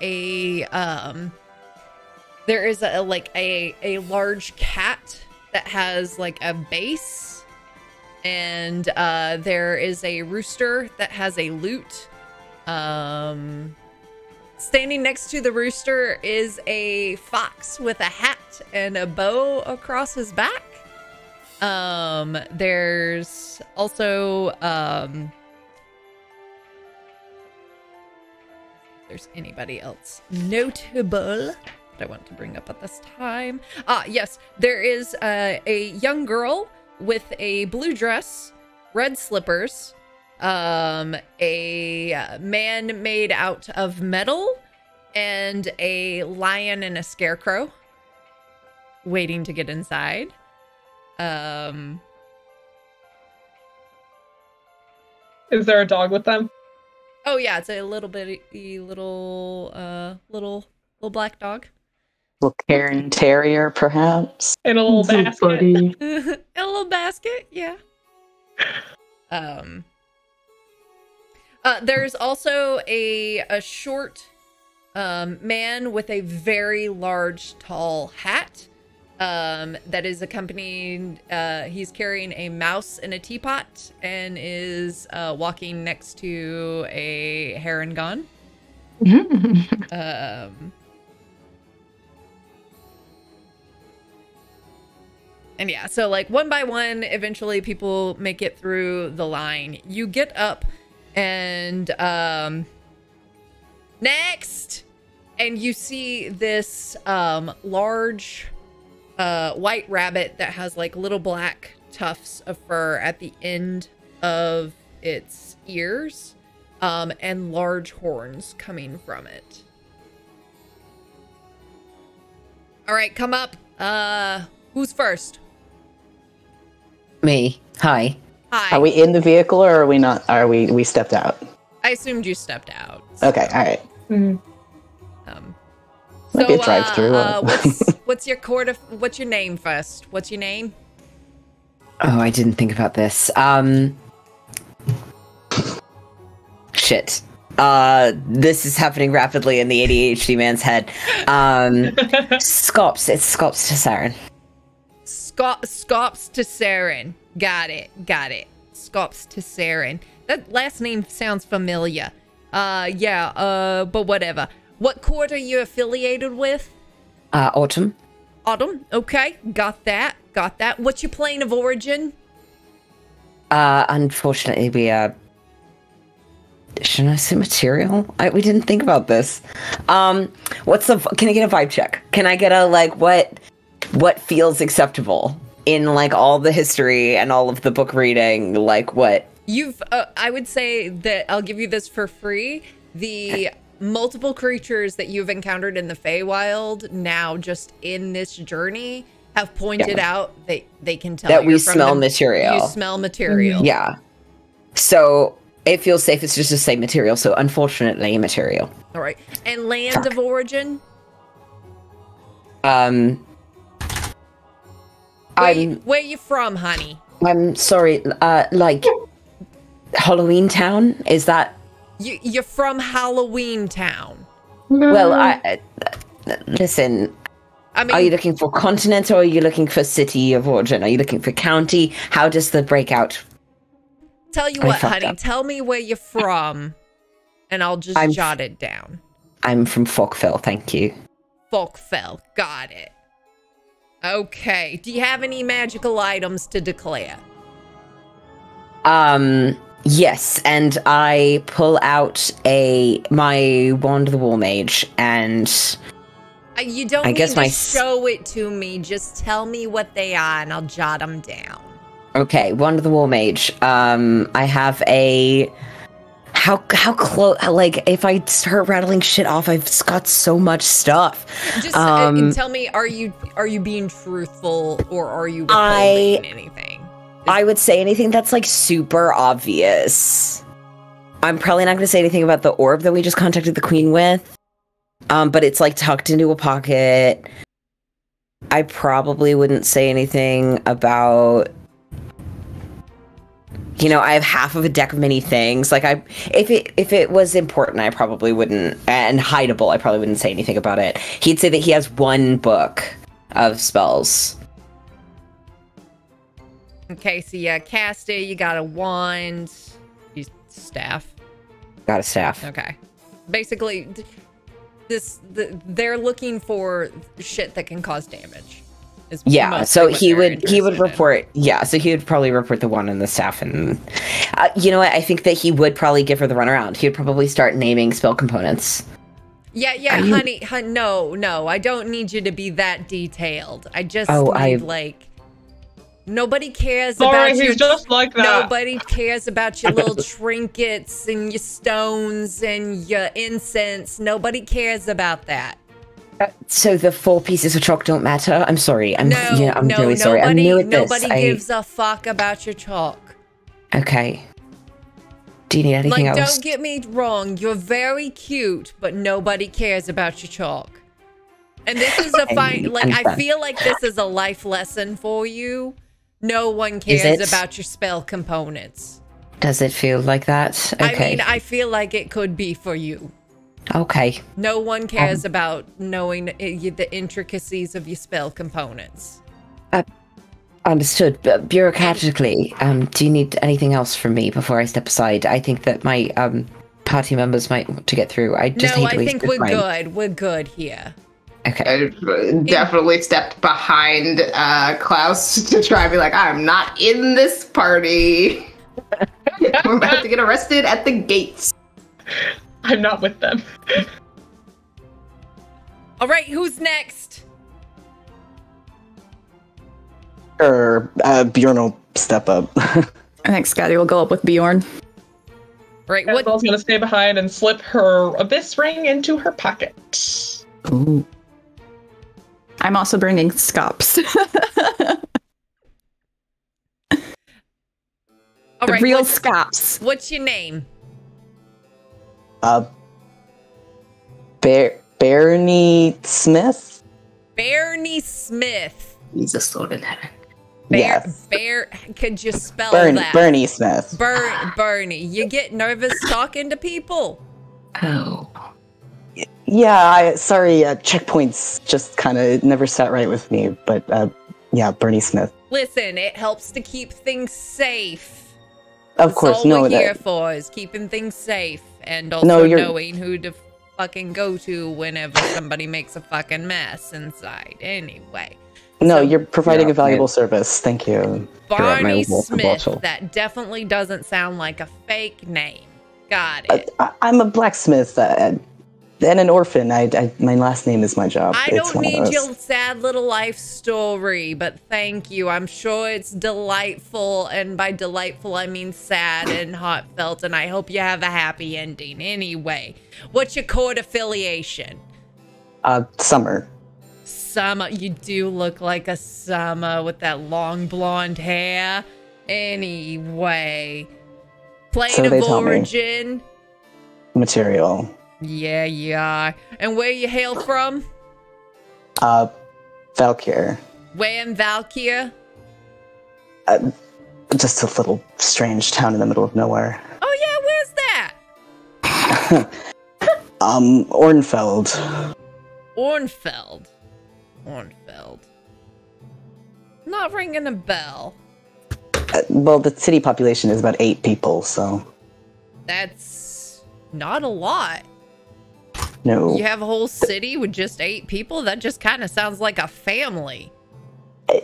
S1: a large cat that has like a base, and there is a rooster that has a lute. Standing next to the rooster is a fox with a hat and a bow across his back. There's also if there's anybody else notable that I want to bring up at this time. Yes, there is a young girl with a blue dress, red slippers, a man made out of metal, and a lion and a scarecrow waiting to get inside.
S4: Is there a dog with them?
S1: Oh yeah, it's a little black dog.
S3: Little Cairn Terrier, perhaps.
S4: In a little basket.
S1: In a little basket, yeah. There's also a short man with a very large, tall hat that is accompanied. He's carrying a mouse in a teapot and is walking next to a Harangon. And yeah, so like one by one, eventually people make it through the line. You get up and next, and you see this large white rabbit that has like little black tufts of fur at the end of its ears, and large horns coming from it. All right, come up. Who's first?
S5: Me. Hi.
S1: Hi.
S3: Are we in the vehicle or are we not? Are we stepped out?
S1: I assumed you stepped out. So,
S3: Okay, all right. Might be a drive-through.
S1: What's your name first? What's your name?
S5: Oh, I didn't think about this. Shit. This is happening rapidly in the ADHD man's head. Scops. It's Scops to Saren.
S1: Scops to Saren. Got it. Scops to Saren. That last name sounds familiar. But whatever. What court are you affiliated with?
S5: Autumn.
S1: Autumn. Okay, got that. What's your plane of origin?
S5: Unfortunately, we shouldn't I say material? We didn't think about this. Can I get a vibe check? Can I get a what feels acceptable in like all the history and all of the book reading? Like what?
S1: I would say that I'll give you this for free. The multiple creatures that you've encountered in the Feywild now just in this journey have pointed out they can tell
S5: that we
S1: you're from
S5: smell material.
S1: You smell material.
S5: Yeah. So it feels safe. It's just to say material. So unfortunately, material.
S1: All right. And land of origin? Where you from, honey?
S5: I'm sorry. Like Halloween Town? Is that?
S1: You're from Halloween Town.
S5: Well, listen.
S1: I mean,
S5: are you looking for continent or are you looking for city of origin? Are you looking for county? How does the breakout?
S1: Tell you what, honey. Tell me where you're from, and I'll just jot it down.
S5: I'm from Folkville, thank you.
S1: Folkville, got it. Okay. Do you have any magical items to declare?
S5: Yes, and I pull out my Wand of the War Mage, and
S1: you don't need to show it to me. Just tell me what they are, and I'll jot them down.
S5: Okay, Wand of the War Mage. I have a. How close? Like, if I start rattling shit off, I've got so much stuff.
S1: Just tell me, are you being truthful or are you withholding anything?
S5: I would say anything that's like super obvious. I'm probably not going to say anything about the orb that we just contacted the queen with. But it's like tucked into a pocket. I probably wouldn't say anything about. I have half of a deck of many things. Like if it was important, I probably wouldn't, and hideable, I probably wouldn't say anything about it. He'd say that he has one book of spells.
S1: Okay, so yeah, cast it. You got a wand. Staff.
S5: Got a staff.
S1: Okay. Basically, they're looking for shit that can cause damage.
S5: Yeah, so he would report. Yeah, so he would probably report the one and the staff, and you know what? I think that he would probably give her the runaround. He would probably start naming spell components.
S1: Yeah, honey, no, I don't need you to be that detailed. I just need nobody cares about
S4: he's just like that.
S1: Nobody cares about your little trinkets and your stones and your incense. Nobody cares about that.
S5: So the 4 pieces of chalk don't matter? I'm sorry. I'm really sorry. I'm new at this.
S1: Nobody gives a fuck about your chalk.
S5: Okay. Do you need anything else?
S1: Don't get me wrong. You're very cute, but nobody cares about your chalk. And this is I feel like this is a life lesson for you. No one cares about your spell components.
S5: Does it feel like that? Okay.
S1: I mean, I feel like it could be for you.
S5: Okay.
S1: No one cares about knowing the intricacies of your spell components.
S5: Understood. But bureaucratically, do you need anything else from me before I step aside? I think that my party members might want to get through. I just hate to waste
S1: think
S5: their
S1: we're
S5: time.
S1: good. We're good here.
S5: Okay.
S2: I definitely stepped behind Klaus to try and be like, I'm not in this party. I'm about to get arrested at the gates.
S4: I'm not with them.
S1: All right, who's next?
S3: Bjorn will step up.
S6: I think Scotty will go up with Bjorn.
S1: Right, what?
S4: Annabelle's gonna stay behind and slip her abyss ring into her pocket.
S3: Ooh.
S6: I'm also bringing scops.
S1: All
S6: The
S1: right,
S6: real scops.
S1: what's your name?
S3: Barney Smith?
S1: Barney Smith.
S2: He's a sword in heaven.
S3: Yes.
S1: Could you spell
S3: Bernie,
S1: that?
S3: Bernie Smith.
S1: Bernie. You get nervous talking to people?
S2: Oh.
S3: Yeah, sorry, checkpoints just kind of never sat right with me, but yeah, Bernie Smith.
S1: Listen, it helps to keep things safe.
S3: Of
S1: That's
S3: course,
S1: all
S3: no,
S1: we're here
S3: that,
S1: for is keeping things safe and also
S3: No, you're-
S1: knowing who to fucking go to whenever somebody makes a fucking mess inside. Anyway.
S3: no,
S1: So-
S3: you're providing
S5: Yeah,
S3: a valuable service. Thank you.
S5: Grab my
S1: Barney
S5: water
S1: Smith.
S5: bottle.
S1: That definitely doesn't sound like a fake name. Got it.
S3: I'm a blacksmith and an orphan. My last name is my job.
S1: I
S3: It's
S1: don't
S3: one of
S1: need
S3: those.
S1: your sad little life story, but thank you. I'm sure it's delightful, and by delightful, I mean sad and heartfelt, and I hope you have a happy ending. Anyway, what's your court affiliation?
S3: Summer.
S1: Summer. You do look like a Summer with that long blonde hair. Anyway, plane
S3: So
S1: of
S3: they tell me.
S1: origin.
S3: Material.
S1: Yeah, you are. And where you hail from?
S3: Valkyr.
S1: Where in Valkyr?
S3: Just a little strange town in the middle of nowhere.
S1: Oh yeah, where's that?
S3: Ornfeld.
S1: Ornfeld. Not ringing a bell.
S3: Well, the city population is about 8 people, so
S1: That's not a lot.
S3: no.
S1: You have a whole city with just 8 people? That just kind of sounds like a family.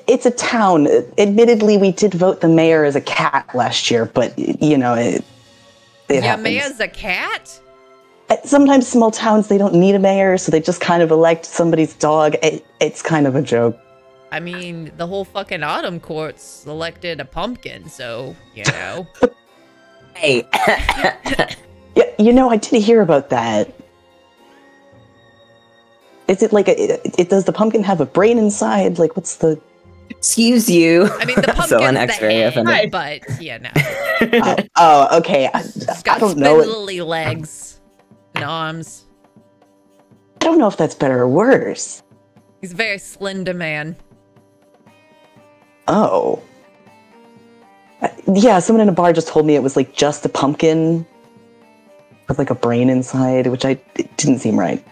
S3: It's a town. Admittedly, we did vote the mayor as a cat last year, but you know, it
S1: Yeah,
S3: happens.
S1: mayor's a cat?
S3: Sometimes small towns, they don't need a mayor, so they just kind of elect somebody's dog. It's kind of a joke.
S1: I mean, the whole fucking Autumn Court's elected a pumpkin, so, you know.
S5: Hey.
S3: Yeah, you know, I did hear about that. Is it like does the pumpkin have a brain inside? Like, what's the...
S5: Excuse you.
S1: I mean, the pumpkin's
S5: So an
S1: the
S5: X-ray
S1: head,
S5: of an-
S1: but, you know.
S3: Okay.
S1: It's
S3: I
S1: got
S3: don't know.
S1: spindly legs and arms.
S3: I don't know if that's better or worse.
S1: He's a very slender man.
S3: Oh. Yeah, someone in a bar just told me it was like just a pumpkin with like a brain inside, which it didn't seem right.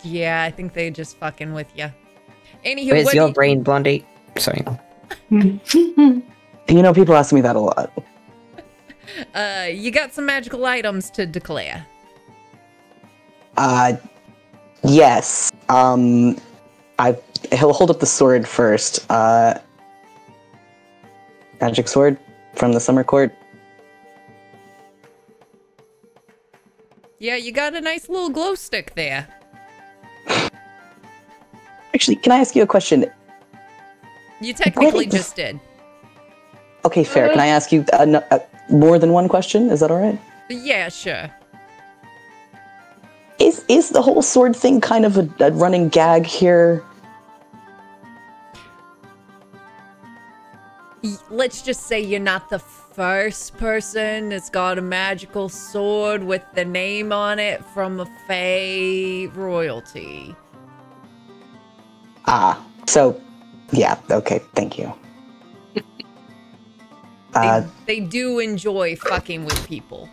S1: Yeah, I think they just fucking with you. Anywho,
S5: Where's
S1: what
S5: your
S1: do you-
S5: brain, Blondie? Sorry.
S3: You know, people ask me that a lot.
S1: You got some magical items to declare.
S3: Yes. He'll hold up the sword first. Magic sword from the summer court.
S1: Yeah, you got a nice little glow stick there.
S3: Actually, can I ask you a question?
S1: You technically
S3: Wait.
S1: just did.
S3: Okay, fair. Can I ask you more than one question? Is that all right?
S1: Yeah, sure.
S3: Is the whole sword thing kind of a running gag here?
S1: Let's just say you're not the first person that's got a magical sword with the name on it from a Fae royalty.
S3: So, yeah, okay, thank you.
S1: They do enjoy fucking with people.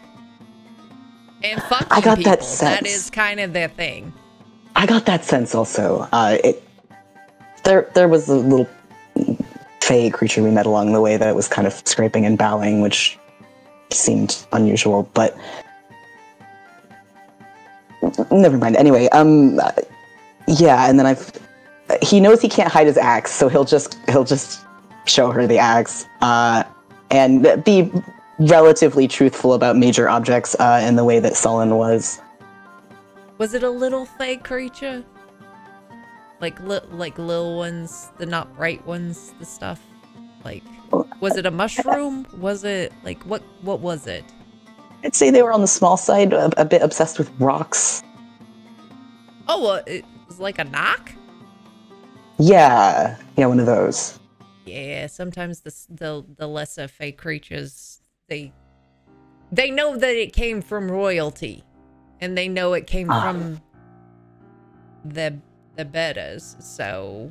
S1: And fucking
S3: I got
S1: people.
S3: that sense.
S1: That is kind of their thing.
S3: I got that sense also. There was a little fey creature we met along the way that was kind of scraping and bowing, which seemed unusual, but never mind. Anyway, yeah, and then he knows he can't hide his axe, so he'll just show her the axe, and be relatively truthful about major objects in the way that Sullen was.
S1: Was it a little fey creature? Like little ones, the not bright ones, the stuff? Like, was it a mushroom? Was it, like, what was it?
S3: I'd say they were on the small side, a bit obsessed with rocks.
S1: Oh, well, it was like a knock?
S3: Yeah, one of those.
S1: Yeah, sometimes the lesser fey creatures, they know that it came from royalty, and they know it came from the betters, so...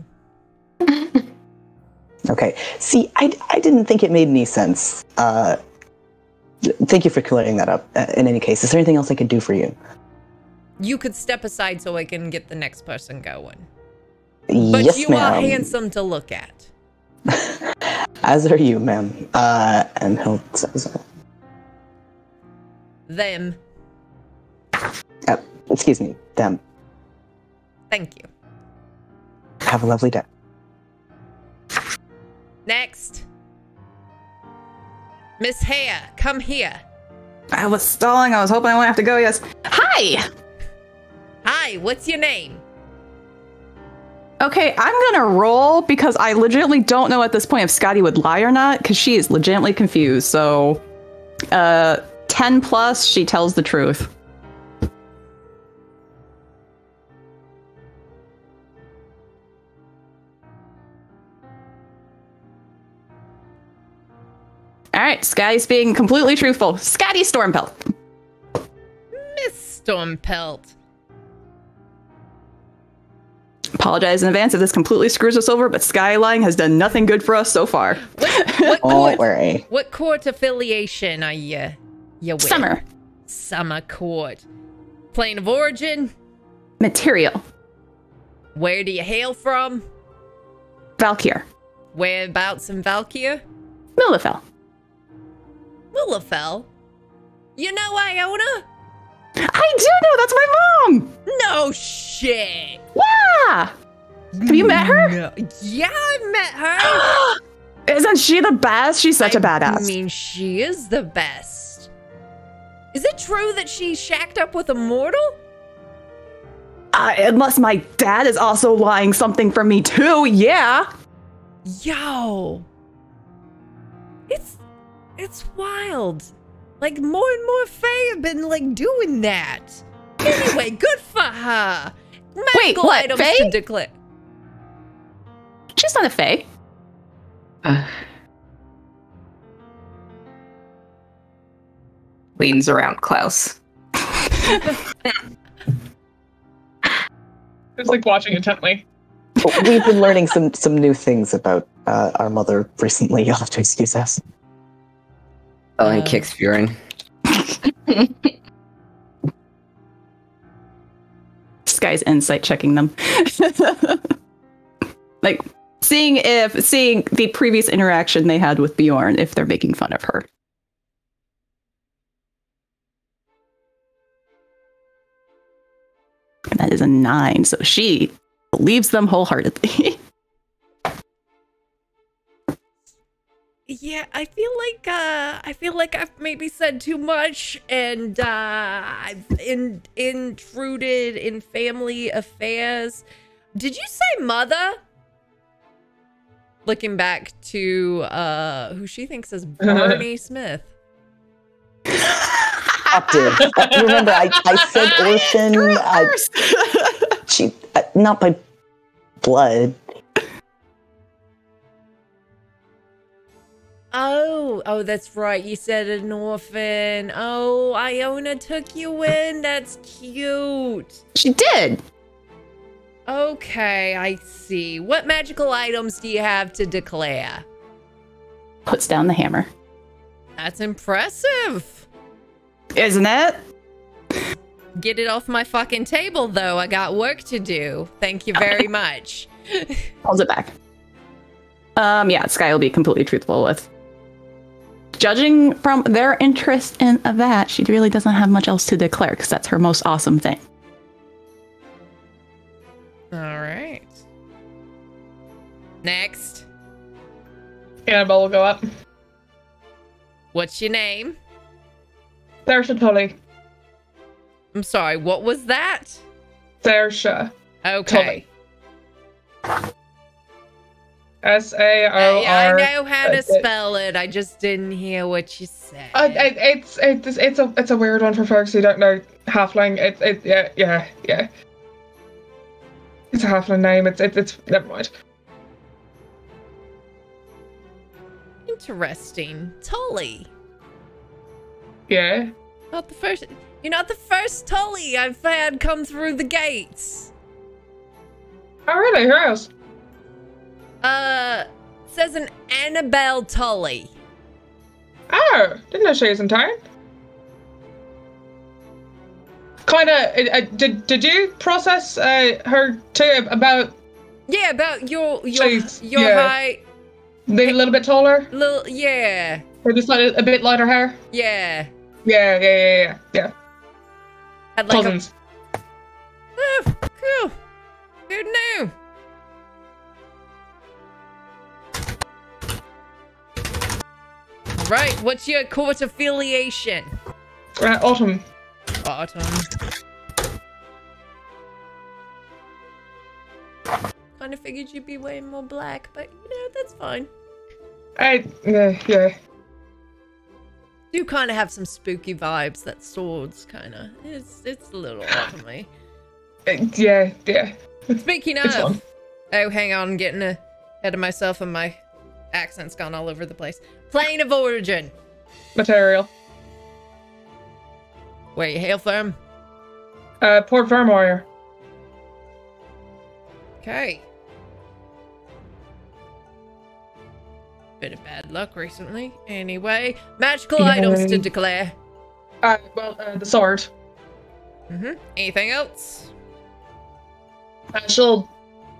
S3: Okay. See, I didn't think it made any sense. Thank you for clearing that up. In any case, is there anything else I could do for you?
S1: You could step aside so I can get the next person going. But
S3: yes,
S1: you
S3: ma'am.
S1: are handsome to look at.
S3: As are you, ma'am. And he'll says,
S1: Them.
S3: excuse me, them.
S1: Thank you.
S3: Have a lovely day.
S1: Next. Miss Hare, come here.
S6: I was stalling. I was hoping I wouldn't have to go. Yes. Hi.
S1: Hi, what's your name?
S6: Okay, I'm gonna roll because I legitimately don't know at this point if Scotty would lie or not because she is legitimately confused. So, 10 plus, she tells the truth. All right, Scotty's being completely truthful. Scotty Stormpelt.
S1: Miss Stormpelt.
S6: Apologize in advance if this completely screws us over, but Skyline has done nothing good for us so far.
S1: What
S3: Don't worry.
S1: What court affiliation are you with?
S6: Summer.
S1: Summer court. Plane of origin?
S6: Material.
S1: Where do you hail from?
S6: Valkyr.
S1: Whereabouts in Valkyr?
S6: Millefell.
S1: Willifell? You know Iona?
S6: I do know, that's my mom!
S1: No shit!
S6: Yeah! Have you met her?
S1: No. Yeah, I've met her!
S6: Isn't she the best? She's such a badass.
S1: I mean, she is the best. Is it true that she shacked up with a mortal?
S6: Unless my dad is also lying something for me too, yeah!
S1: Yo. It's wild. Like, more and more Fae have been, like, doing that. Anyway, good for her.
S6: Wait, what,
S1: items
S6: Fae?
S1: to declare.
S6: She's not a Fae.
S2: Leans around Klaus.
S4: Just like watching intently.
S3: We've been learning some new things about our mother recently. You'll have to excuse us.
S5: Sullen kicks Buren.
S6: This guy's insight checking them. Like, seeing the previous interaction they had with Bjorn, if they're making fun of her. And that is a 9, so she believes them wholeheartedly.
S1: Yeah, I feel like I've maybe said too much, and I've intruded in family affairs. Did you say mother? Looking back to who she thinks is Barney Smith.
S3: Adopted. Remember, I said orphan. She not by blood.
S1: Oh, that's right. You said an orphan. Oh, Iona took you in. That's cute.
S6: She did.
S1: Okay, I see. What magical items do you have to declare?
S6: Puts down the hammer.
S1: That's impressive.
S6: Isn't it?
S1: Get it off my fucking table, though. I got work to do. Thank you very much.
S6: Pulls it back. Yeah, Sky will be completely truthful with. Judging from their interest in that, she really doesn't have much else to declare because that's her most awesome thing.
S1: All right. Next.
S4: Annabelle will go up.
S1: What's your name?
S4: Saoirse Tully.
S1: I'm sorry, what was that?
S4: Saoirse.
S1: Okay.
S4: S-A-O-R.
S1: I know how to spell it. I just didn't hear what you said.
S4: It's a weird one for folks who don't know halfling. Yeah. It's a halfling name. It's never mind.
S1: Interesting. Tully.
S4: Yeah.
S1: You're not the first Tully I've had come through the gates.
S4: Oh really? Who else?
S1: Says an Annabelle Tully.
S4: Oh, didn't know she was in town. Kinda, did you process her too about?
S1: Yeah, about your
S4: yeah.
S1: height.
S4: Maybe a little bit taller.
S1: Yeah.
S4: Or just like a bit lighter hair.
S1: Yeah.
S4: Yeah.
S1: Had like
S4: Cousins.
S1: Oh, cool. Who knew? Right, what's your court affiliation?
S4: Autumn.
S1: Autumn. Kind of figured you'd be way more black, but you know, that's fine.
S4: Yeah.
S1: Do kind of have some spooky vibes. That sword's kind of it's a little autumny.
S4: Yeah.
S1: Speaking of, oh, hang on, I'm getting ahead of myself, and my accent's gone all over the place. Plane of origin.
S4: Material.
S1: Where you hail from?
S4: Port Vermoyer.
S1: Okay. Bit of bad luck recently. Anyway, magical items to declare.
S4: The sword.
S1: Anything else?
S4: She'll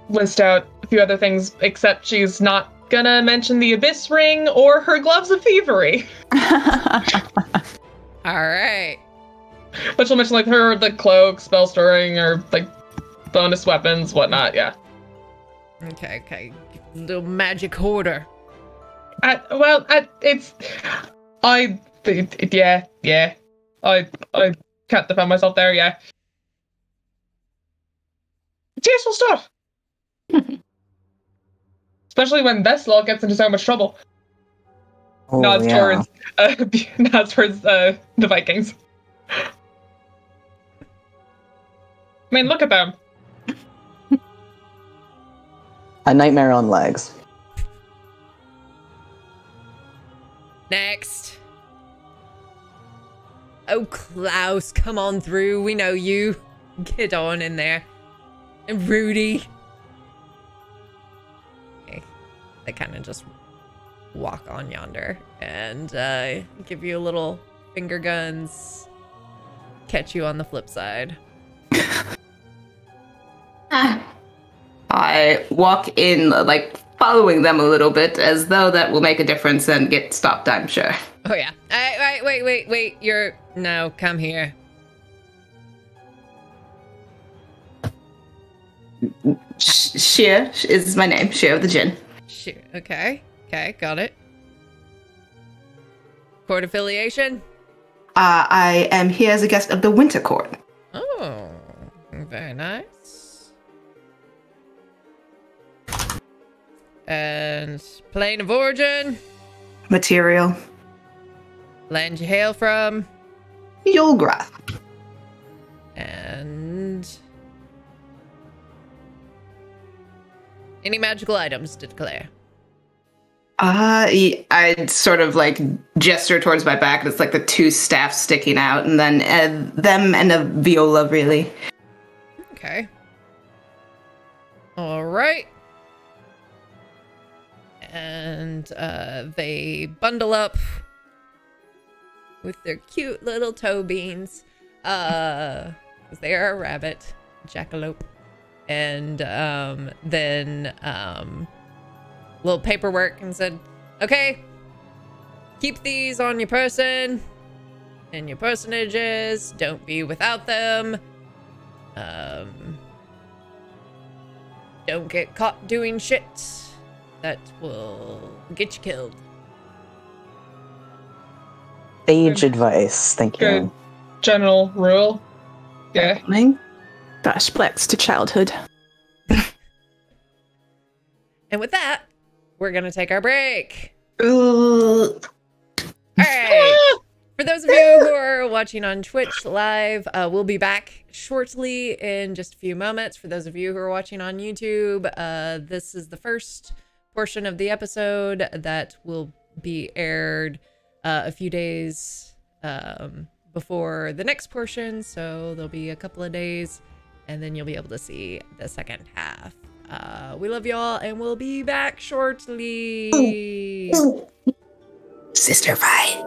S4: list out a few other things, except she's not gonna mention the Abyss Ring or her Gloves of Thievery.
S1: Alright.
S4: But she'll mention, like, the cloak, spell storing, or, like, bonus weapons, whatnot, yeah.
S1: Okay. Little magic hoarder.
S4: Yeah. I can't defend myself there, yeah. It's useful stuff. Especially when Vesla gets into so much trouble.
S3: Oh,
S4: Nods
S3: yeah.
S4: towards the Vikings. I mean, look at them.
S3: A nightmare on legs.
S1: Next. Oh, Klaus, come on through. We know you. Get on in there. And Rudy. Okay. They kind of just walk on yonder and give you a little finger guns. Catch you on the flip side.
S2: I walk in, like, following them a little bit, as though that will make a difference and get stopped, I'm sure.
S1: Oh, yeah. Wait. No, come here.
S2: Sheer is my name, Sheer of the Jinn.
S1: Shoot. Okay, got it. Court affiliation?
S2: I am here as a guest of the Winter Court.
S1: Oh, very nice. And plane of origin?
S2: Material.
S1: Land you hail from?
S2: Yulgrath.
S1: And any magical items to declare?
S2: I'd sort of like gesture towards my back, and it's like the two staffs sticking out, and then them and a viola, really.
S1: Okay. All right. And they bundle up with their cute little toe beans. 'Cause they are a rabbit, jackalope. And then little paperwork and said, okay, keep these on your person and your personages. Don't be without them. Don't get caught doing shit that will get you killed.
S3: Sage advice. Thank you.
S4: Good general rule. Yeah.
S6: Flashbacks to childhood.
S1: And with that, we're gonna take our break.
S2: Ooh.
S1: All right. For those of you who are watching on Twitch live, we'll be back shortly in just a few moments. For those of you who are watching on YouTube, this is the first portion of the episode that will be aired a few days before the next portion. So there'll be a couple of days, and then you'll be able to see the second half. We love y'all, and we'll be back shortly.
S2: Sister fight.